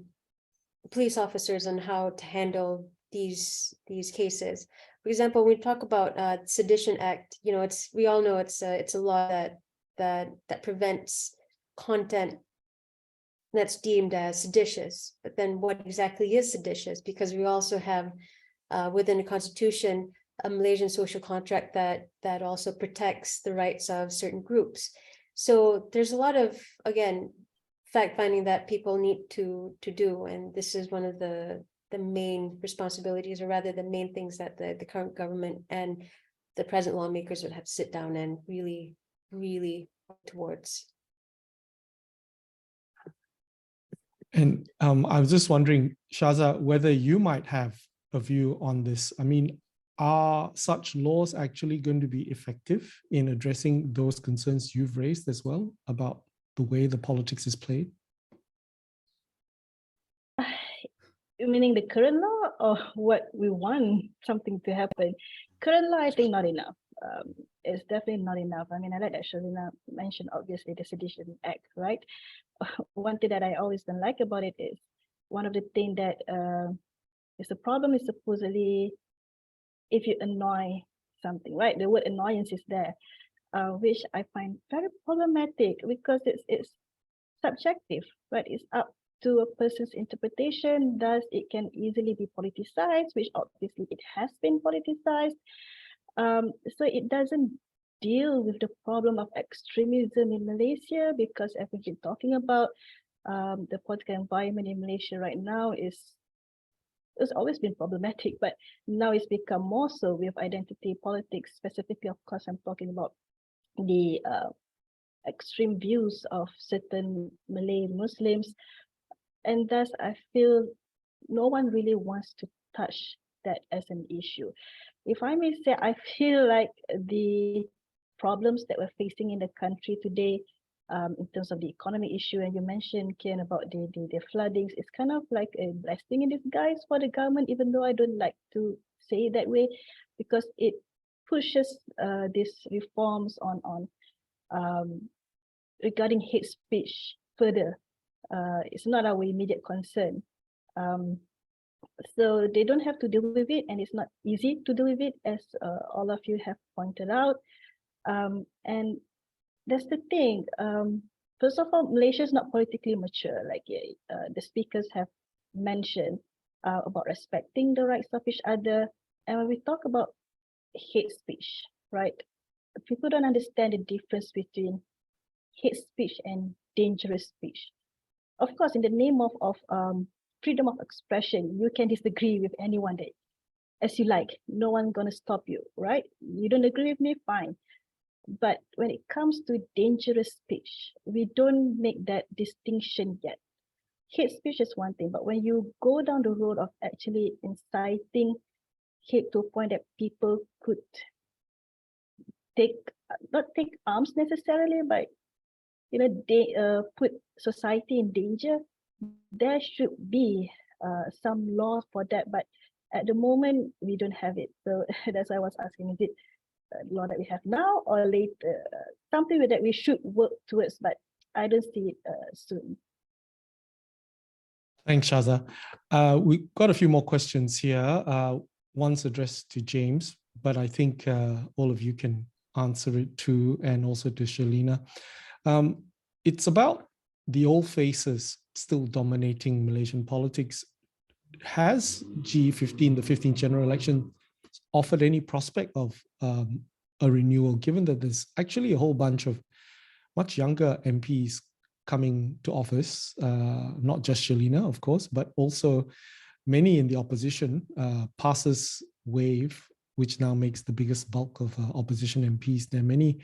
S2: police officers on how to handle these cases. For example, when we talk about Sedition Act, we all know it's a law that prevents content that's deemed as seditious. But then what exactly is seditious? Because we also have within the Constitution a Malaysian social contract that also protects the rights of certain groups. So there's a lot of, again, fact-finding that people need to do, and this is one of the main responsibilities, or rather the main things that the current government and the present lawmakers would have to sit down and really work towards.
S1: And I was just wondering, Shaza, whether you might have a view on this. I mean, are such laws actually going to be effective in addressing those concerns you've raised as well about the way the politics is played?
S4: Meaning the current law or what we want something to happen? Current law, I think not enough. It's definitely not enough. I mean, I like that Shalina mentioned, obviously, the Sedition Act, right? One thing that I always don't like about it is one of the things that is the problem is supposedly if you annoy something, right? The word annoyance is there, which I find very problematic because it's subjective, right? It's up to a person's interpretation. Thus, it can easily be politicized, which obviously it has been politicized. So it doesn't deal with the problem of extremism in Malaysia, because as we've been talking about, the political environment in Malaysia right now it's always been problematic, but now it's become more so with identity politics. Specifically, of course, I'm talking about the extreme views of certain Malay Muslims, and thus I feel no one really wants to touch that as an issue. If I may say, I feel like the problems that we're facing in the country today, in terms of the economy issue, and you mentioned, Kian, about the floodings, it's kind of like a blessing in disguise for the government, even though I don't like to say it that way, because it pushes these reforms on regarding hate speech further. It's not our immediate concern. So they don't have to deal with it, and it's not easy to deal with it, as all of you have pointed out. And that's the thing. First of all, Malaysia is not politically mature, like the speakers have mentioned, about respecting the rights of each other. And when we talk about hate speech, right, people don't understand the difference between hate speech and dangerous speech. Of course, in the name of freedom of expression, you can disagree with anyone that, as you like. No one's gonna stop you, right? You don't agree with me, fine. But when it comes to dangerous speech, we don't make that distinction yet. Hate speech is one thing, but when you go down the road of actually inciting hate to a point that people could not take arms necessarily, but they put society in danger, there should be some law for that. But at the moment, we don't have it. So that's why I was asking, is it law that we have now or later? Something that we should work towards, but I don't see it soon.
S1: Thanks, Shaza. We've got a few more questions here. One's addressed to James, but I think all of you can answer it too, and also to Shalina. It's about the old faces still dominating Malaysian politics. Has G15, the 15th general election, offered any prospect of a renewal, given that there's actually a whole bunch of much younger MPs coming to office, not just Shalina, of course, but also many in the opposition, passes wave, which now makes the biggest bulk of opposition MPs. There are many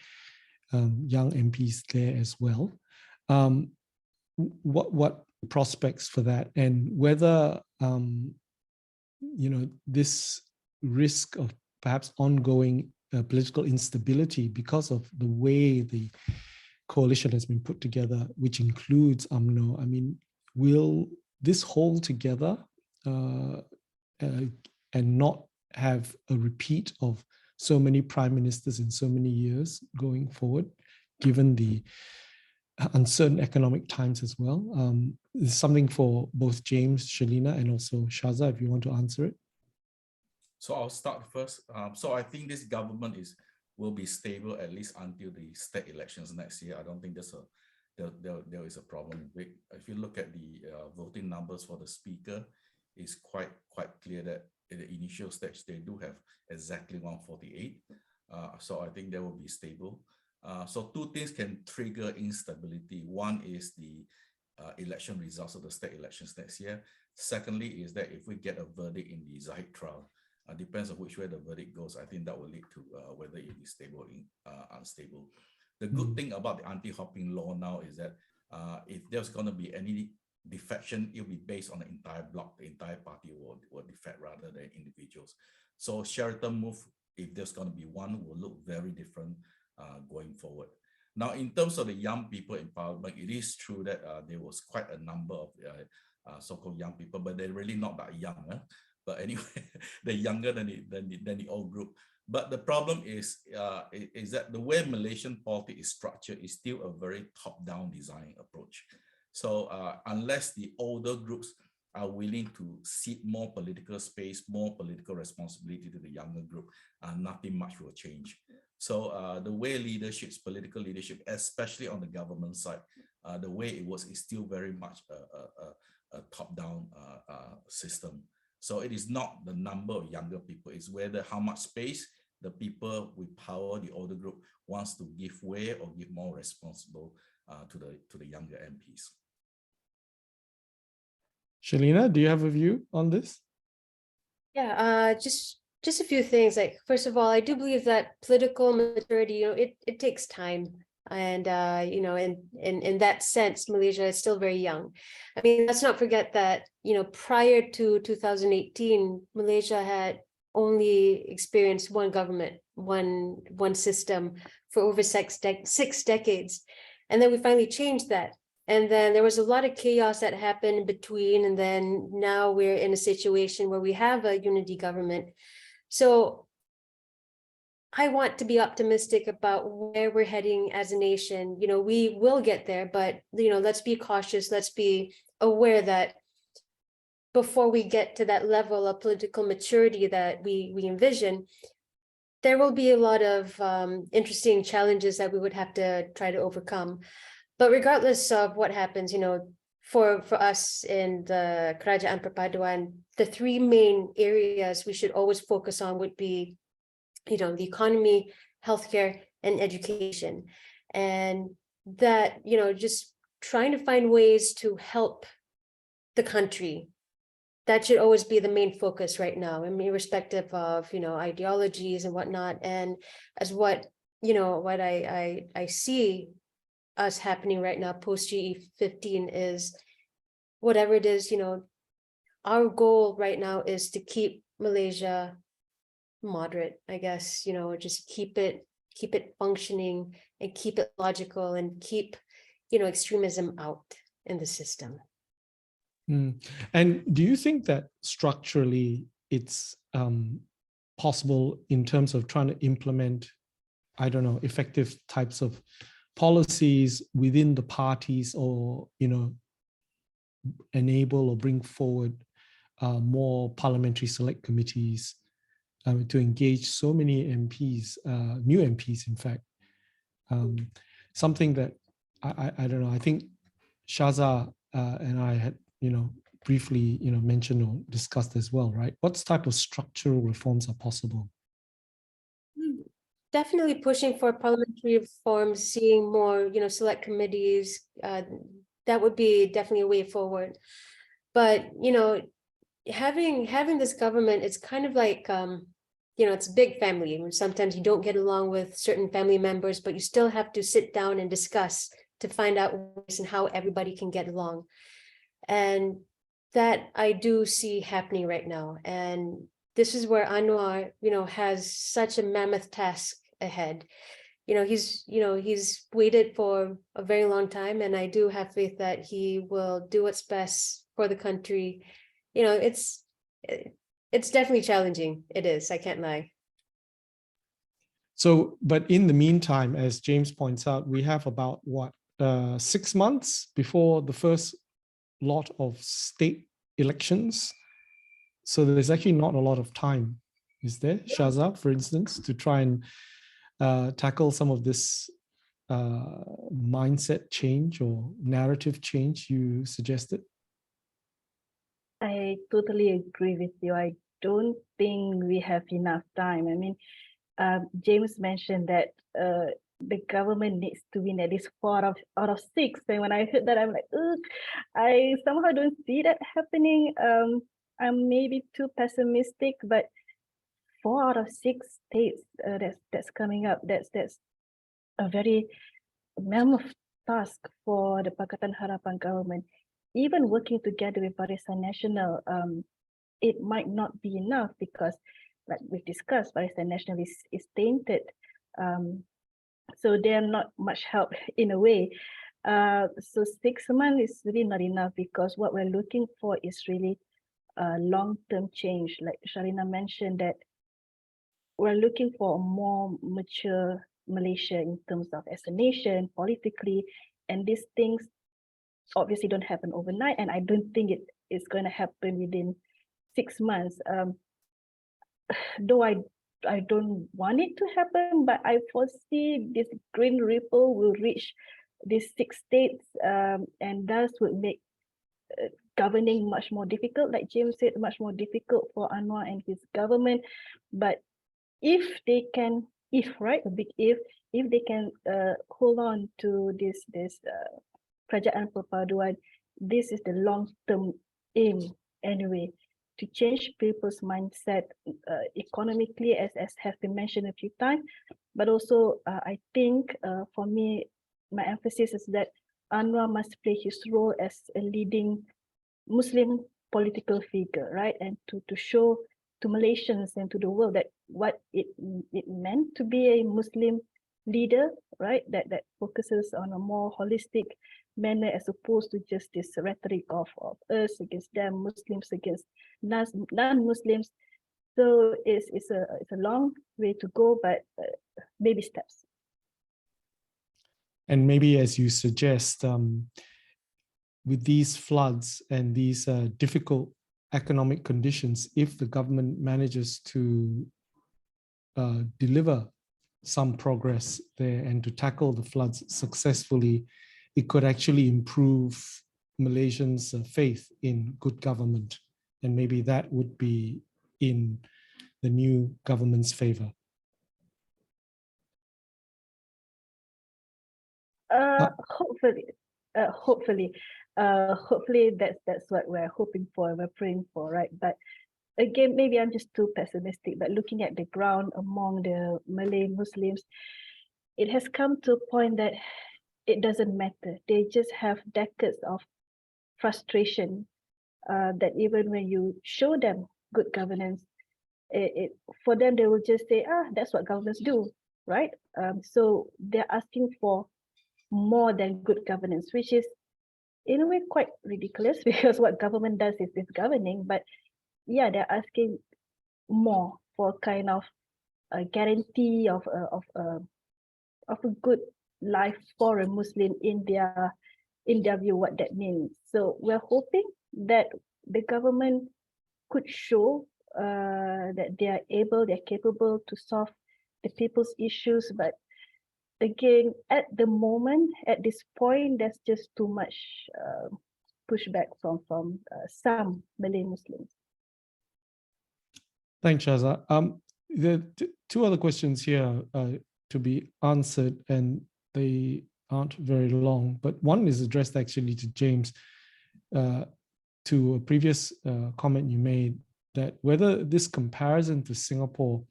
S1: young MPs there as well. What prospects for that, and whether this risk of perhaps ongoing political instability because of the way the coalition has been put together, which includes UMNO. I mean, will this hold together and not have a repeat of so many prime ministers in so many years going forward, given the uncertain economic times as well? This is something for both James, Shalina, and also Shaza, if you want to answer it.
S3: So I'll start first. So I think this government will be stable at least until the state elections next year. I don't think there is a problem. If you look at the voting numbers for the speaker, it's quite clear that in the initial stage they do have exactly 148. So I think they will be stable. So two things can trigger instability. One is the election results of the state elections next year. Secondly is that if we get a verdict in the Zahid trial, depends on which way the verdict goes, I think that will lead to whether it is stable or unstable. The good thing about the anti-hopping law now is that if there's going to be any defection, it will be based on the entire bloc, the entire party will defect rather than individuals. So Sheraton move, if there's going to be one, will look very different going forward. Now, in terms of the young people in parliament, it is true that there was quite a number of so-called young people, but they're really not that young. But anyway, they're younger than the old group. But the problem is that the way Malaysian politics is structured is still a very top-down design approach. So unless the older groups are willing to cede more political space, more political responsibility to the younger group, nothing much will change. So the way leaderships, political leadership, especially on the government side, the way it works is still very much a top-down system. So it is not the number of younger people, it's whether how much space the people with power, the older group, wants to give way or give more responsible to the younger MPs.
S1: Shalina, do you have a view on this?
S2: Yeah, just a few things. Like, first of all, I do believe that political maturity, it takes time. And, in that sense, Malaysia is still very young. I mean, let's not forget that, prior to 2018, Malaysia had only experienced one government, one system for over six decades. And then we finally changed that. And then there was a lot of chaos that happened in between. And then now we're in a situation where we have a unity government. So I want to be optimistic about where we're heading as a nation. We will get there, but, let's be cautious. Let's be aware that before we get to that level of political maturity that we envision, there will be a lot of interesting challenges that we would have to try to overcome. But regardless of what happens, for us in the Kerajaan Perpaduan, the three main areas we should always focus on would be, the economy, healthcare, and education. And that, just trying to find ways to help the country, that should always be the main focus right now, I mean, irrespective of, ideologies and whatnot. And as what I see us happening right now post GE15 is whatever it is, our goal right now is to keep Malaysia moderate, I guess, just keep it functioning and keep it logical and keep, extremism out in the system.
S1: And do you think that structurally it's possible in terms of trying to implement, I don't know, effective types of policies within the parties, or, enable or bring forward more parliamentary select committees to engage so many MPs, new MPs, in fact? Something that I don't know, I think Shaza and I had, briefly, mentioned or discussed as well, right? What type of structural reforms are possible?
S2: Definitely pushing for parliamentary reforms, seeing more, select committees, that would be definitely a way forward. But, having this government, it's kind of like, it's a big family. Sometimes you don't get along with certain family members, but you still have to sit down and discuss to find out ways and how everybody can get along. And that I do see happening right now. And this is where Anwar, has such a mammoth task ahead. He's waited for a very long time, and I do have faith that he will do what's best for the country. It's definitely challenging. It is, I can't lie.
S1: So, but in the meantime, as James points out, we have about 6 months before the first lot of state elections. So there's actually not a lot of time, is there, Shaza, for instance, to try and tackle some of this mindset change or narrative change you suggested?
S4: I totally agree with you. I don't think we have enough time. I mean, James mentioned that the government needs to win at least 4 out of 6. And when I heard that, I'm like, ugh, I somehow don't see that happening. I'm maybe too pessimistic, but 4 out of 6 states that's coming up. That's a very mammoth task for the Pakatan Harapan government. even working together with Barisan Nasional, it might not be enough because, like we've discussed, Barisan Nasional is tainted. So they're not much help in a way. So 6 months is really not enough because what we're looking for is really long-term change. Like Sharina mentioned, that we're looking for a more mature Malaysia in terms of as a nation, politically, and these things obviously don't happen overnight, and I don't think it is going to happen within 6 months. Though I don't want it to happen, but I foresee this green ripple will reach these 6 states, and thus would make governing much more difficult, like James said, much more difficult for Anwar and his government. But if they can, a big if they can hold on to this Kerajaan Perpaduan, this is the long-term aim anyway, to change people's mindset economically, as has been mentioned a few times. But also, I think for me, my emphasis is that Anwar must play his role as a leading Muslim political figure, right? And to show to Malaysians and to the world that what it meant to be a Muslim leader, right? That focuses on a more holistic manner as opposed to just this rhetoric of us against them, Muslims against non-Muslims. So it's a long way to go, but baby steps.
S1: And maybe, as you suggest, with these floods and these difficult economic conditions, if the government manages to deliver some progress there and to tackle the floods successfully, it could actually improve Malaysians' faith in good government. And maybe that would be in the new government's favor.
S4: Hopefully that's what we're hoping for, we're praying for, right? But again, maybe I'm just too pessimistic, but looking at the ground among the Malay Muslims, it has come to a point that it doesn't matter. They just have decades of frustration that even when you show them good governance, for them, they will just say, that's what governments do, right? So they're asking for more than good governance, which is in a way quite ridiculous because what government does is governing, but yeah, they're asking more for kind of a guarantee of a good life for a Muslim in their view, what that means. So we're hoping that the government could show that they're capable to solve the people's issues. But again, at the moment, at this point, there's just too much pushback from some Malay Muslims.
S1: Thanks, Shaza. There are 2 other questions here to be answered, and they aren't very long, but one is addressed actually to James, to a previous comment you made, that whether this comparison to Singapore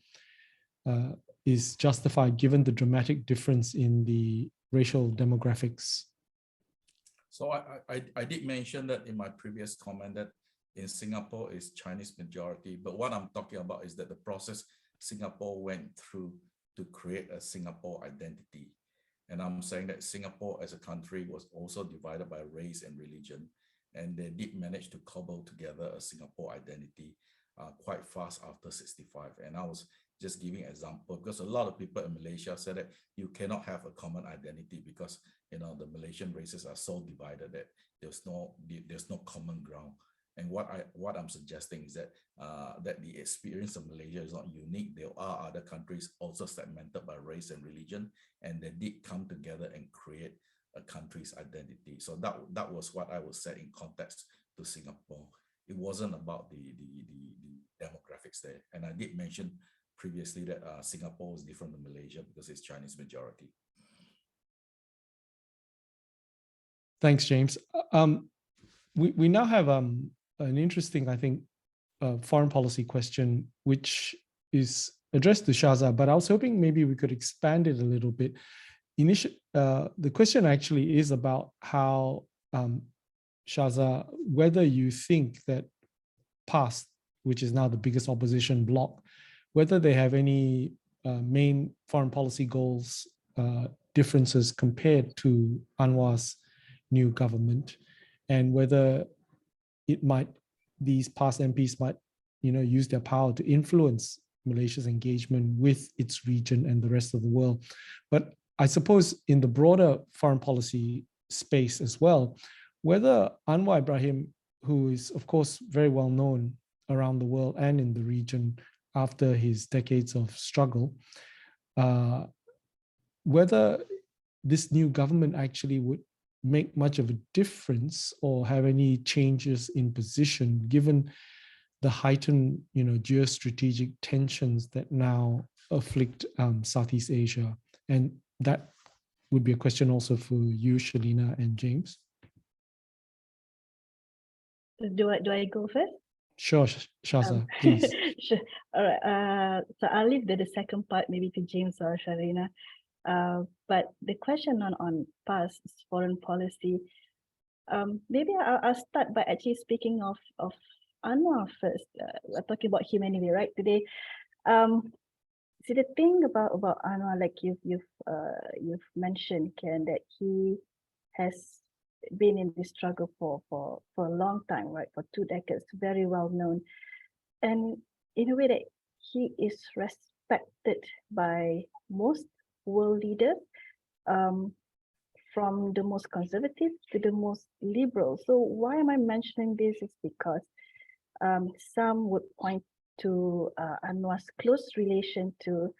S1: is justified given the dramatic difference in the racial demographics.
S3: So I did mention that in my previous comment that in Singapore is Chinese majority, but what I'm talking about is that the process Singapore went through to create a Singapore identity. And I'm saying that Singapore as a country was also divided by race and religion, and they did manage to cobble together a Singapore identity quite fast after 65. And I was just giving an example because a lot of people in Malaysia said that you cannot have a common identity because the Malaysian races are so divided that there's no common ground. And what I'm suggesting is that that the experience of Malaysia is not unique. There are other countries also segmented by race and religion, and they did come together and create a country's identity. So that was what I was saying in context to Singapore. It wasn't about the demographics there. And I did mention previously that Singapore is different from Malaysia because it's Chinese majority.
S1: Thanks, James. We now have an interesting, I think, foreign policy question, which is addressed to Shaza, but I was hoping maybe we could expand it a little bit. The question actually is about how Shaza, whether you think that PAS, which is now the biggest opposition bloc, whether they have any main foreign policy goals differences compared to Anwar's new government, and whether these PAS MPs might, use their power to influence Malaysia's engagement with its region and the rest of the world. But I suppose in the broader foreign policy space as well, whether Anwar Ibrahim, who is of course very well known around the world and in the region after his decades of struggle, whether this new government actually would make much of a difference or have any changes in position given the heightened, geostrategic tensions that now afflict Southeast Asia. And that would be a question also for you, Shalina and James.
S4: Do I go first?
S1: Sure, Shaza, please.
S4: Sure. All right. So I'll leave the second part maybe to James or Sharina. But the question on PAS foreign policy, maybe I'll start by actually speaking of Anwar first. We're talking about him anyway, right? Today. See, the thing about Anwar, like you've mentioned, Ken, that he has been in this struggle for a long time, right? For 2 decades, very well known, and in a way that he is respected by most world leaders, from the most conservative to the most liberal. So why am I mentioning this? Is because some would point to Anwar's close relation to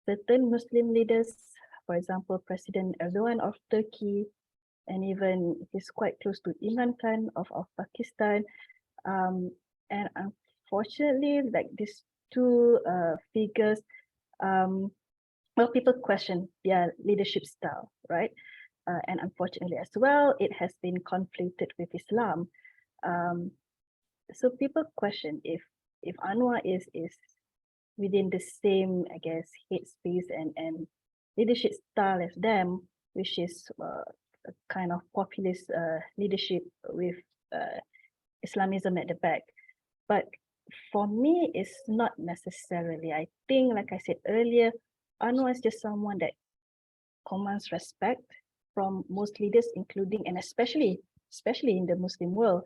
S4: certain Muslim leaders, for example, President Erdogan of Turkey, and even he's quite close to Imran Khan of Pakistan. And unfortunately, like these two figures, well, people question their leadership style, right? And unfortunately as well, it has been conflated with Islam. So people question if Anwar is within the same, I guess, headspace and leadership style as them, which is a kind of populist leadership with Islamism at the back. But for me, it's not necessarily. I think, like I said earlier, Anwar is just someone that commands respect from most leaders, including and especially in the Muslim world.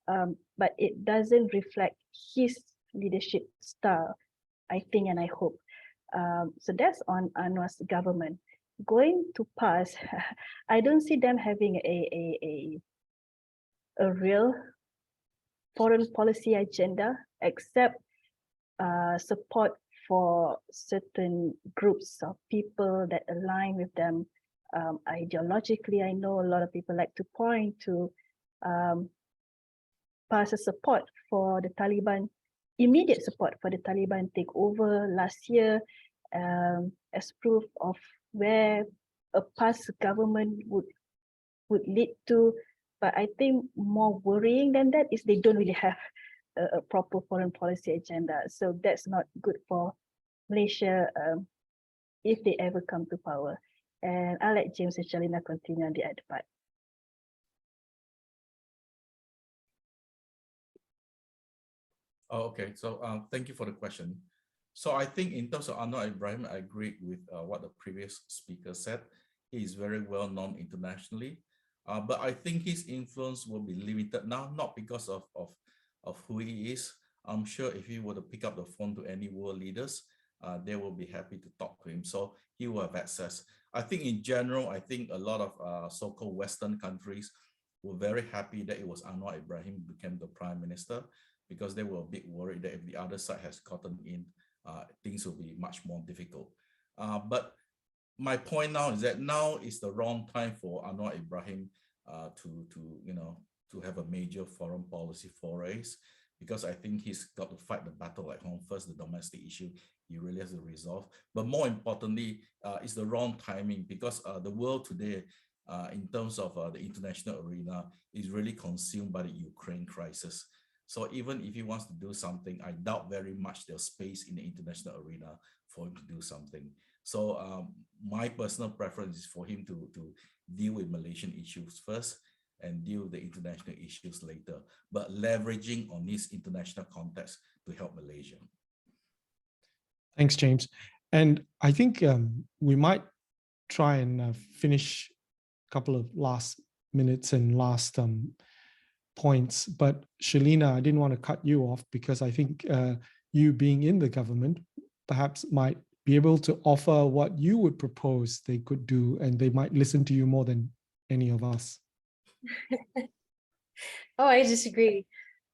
S4: But it doesn't reflect his leadership style, I think, and I hope. So that's on Anwar's government. Going to PAS, I don't see them having a real foreign policy agenda, except support for certain groups of people that align with them ideologically. I know a lot of people like to point to PAS's support for the Taliban, immediate support for the Taliban takeover last year, as proof of where a PAS government would lead to. But I think more worrying than that is they don't really have a proper foreign policy agenda. So that's not good for Malaysia if they ever come to power. And I'll let James and Shalina continue on the other part.
S3: Oh, okay. So thank you for the question. So I think in terms of Anwar Ibrahim, I agree with what the previous speaker said. He is very well known internationally, but I think his influence will be limited now, not because of who he is. I'm sure if he were to pick up the phone to any world leaders, they will be happy to talk to him. So he will have access. I think in general, I think a lot of so-called Western countries were very happy that it was Anwar Ibrahim who became the prime minister, because they were a bit worried that if the other side has gotten in, things will be much more difficult. But my point now is that now is the wrong time for Anwar Ibrahim to have a major foreign policy forays, because I think he's got to fight the battle at home first, the domestic issue he really has to resolve. But more importantly, it's the wrong timing, because the world today, in terms of the international arena, is really consumed by the Ukraine crisis. So even if he wants to do something, I doubt very much there's space in the international arena for him to do something. So my personal preference is for him to deal with Malaysian issues first, and deal with the international issues later, but leveraging on this international context to help Malaysia.
S1: Thanks, James. And I think we might try and finish a couple of last minutes and last points. But Shalina, I didn't want to cut you off because I think you being in the government perhaps might be able to offer what you would propose they could do, and they might listen to you more than any of us.
S2: Oh, I disagree.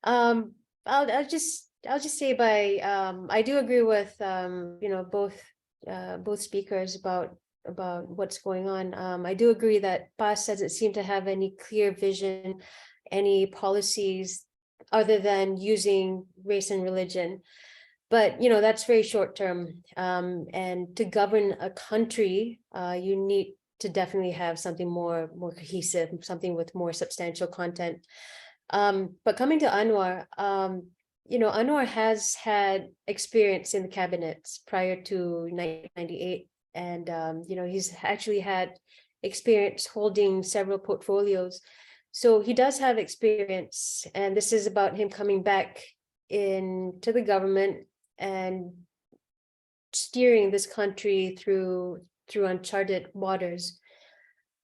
S2: I'll just say I do agree with both speakers about what's going on. I do agree that PAS doesn't seem to have any clear vision, any policies other than using race and religion. But that's very short term. And to govern a country, you need to definitely have something more cohesive, something with more substantial content. But coming to Anwar, Anwar has had experience in the cabinets prior to 1998, and he's actually had experience holding several portfolios. So he does have experience, and this is about him coming back into the government and steering this country through uncharted waters.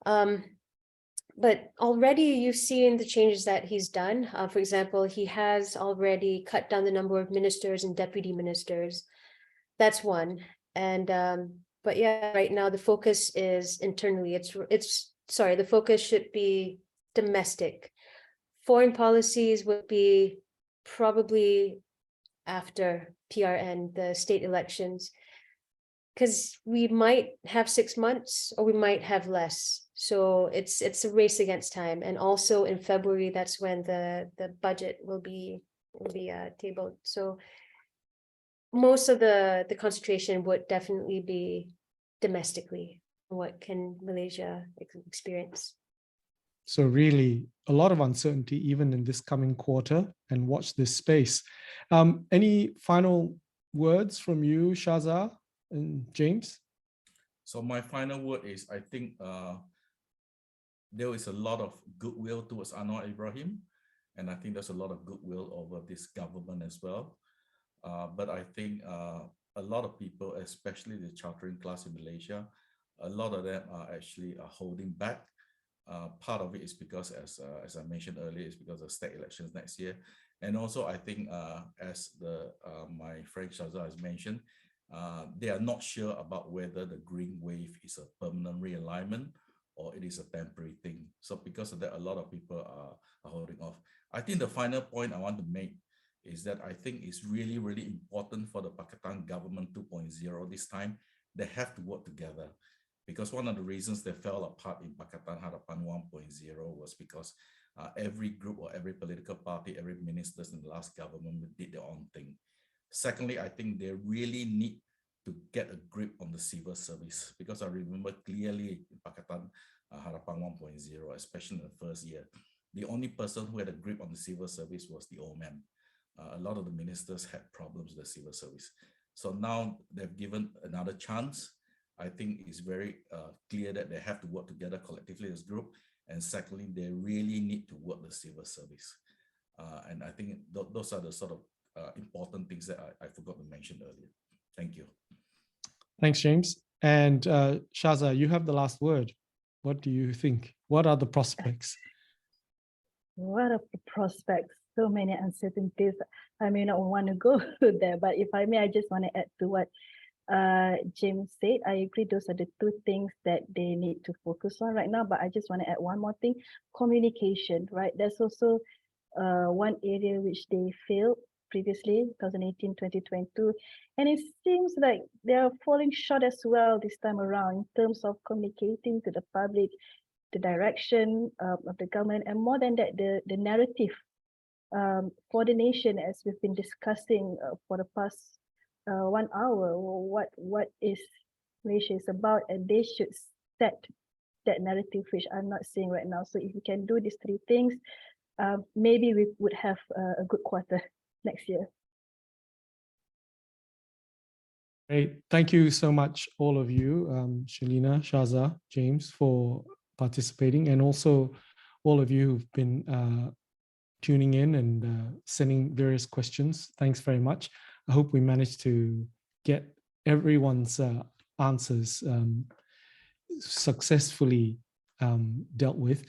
S2: But already you've seen the changes that he's done. For example, he has already cut down the number of ministers and deputy ministers. That's one. And but yeah, right now the focus is internally. The focus should be domestic. Foreign policies would be probably after PRN, the state elections, because we might have 6 months or we might have less. So it's a race against time. And also in February, that's when the budget will be tabled. So most of the concentration would definitely be domestically. What can Malaysia experience?
S1: So really a lot of uncertainty even in this coming quarter, and watch this space. Any final words from you, Shahzad and James?
S3: So my final word is, I think there is a lot of goodwill towards Anwar Ibrahim, and I think there's a lot of goodwill over this government as well. But I think a lot of people, especially the chartering class in Malaysia, a lot of them are actually holding back. Part of it is because, as I mentioned earlier, is because of state elections next year. And also, I think, as my friend Shahzad has mentioned, they are not sure about whether the green wave is a permanent realignment or it is a temporary thing. So because of that, a lot of people are holding off. I think the final point I want to make is that I think it's really, really important for the Pakatan government 2.0 this time. They have to work together, because one of the reasons they fell apart in Pakatan Harapan 1.0 was because every group or every political party, every ministers in the last government did their own thing. Secondly, I think they really need to get a grip on the civil service, because I remember clearly in Pakatan Harapan 1.0, especially in the first year, the only person who had a grip on the civil service was the old man. A lot of the ministers had problems with the civil service. So now they've given another chance. I think it's very clear that they have to work together collectively as a group. And secondly, they really need to work the civil service. And I think those are the sort of important things that I forgot to mention earlier. Thank you.
S1: Thanks, James. And Shahzad, you have the last word. What do you think? What are the prospects?
S4: What are the prospects? So many uncertainties. I may not want to go there, but if I may, I just want to add to what James said. I agree those are the two things that they need to focus on right now, but I just want to add one more thing: communication, right? There's also one area which they failed previously, 2018, 2022, and it seems like they are falling short as well this time around in terms of communicating to the public the direction of the government, and more than that, the narrative for the nation, as we've been discussing for the past 1 hour, what is Malaysia is about, and they should set that narrative, which I'm not seeing right now. So if we can do these three things, maybe we would have a good quarter next year.
S1: Great. Thank you so much, all of you, Shalina, Shahzad, James, for participating, and also all of you who've been tuning in and sending various questions. Thanks very much. I hope we managed to get everyone's answers successfully dealt with.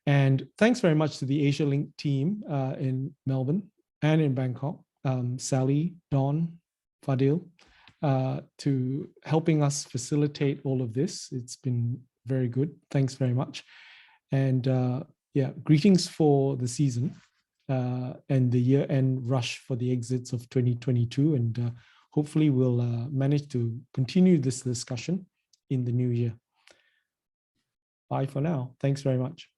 S1: And thanks very much to the Asia Link team in Melbourne and in Bangkok, Sally, Don, Fadil, to helping us facilitate all of this. It's been very good. Thanks very much. And yeah, greetings for the season and the year-end rush for the exits of 2022. And hopefully we'll manage to continue this discussion in the new year. Bye for now. Thanks very much.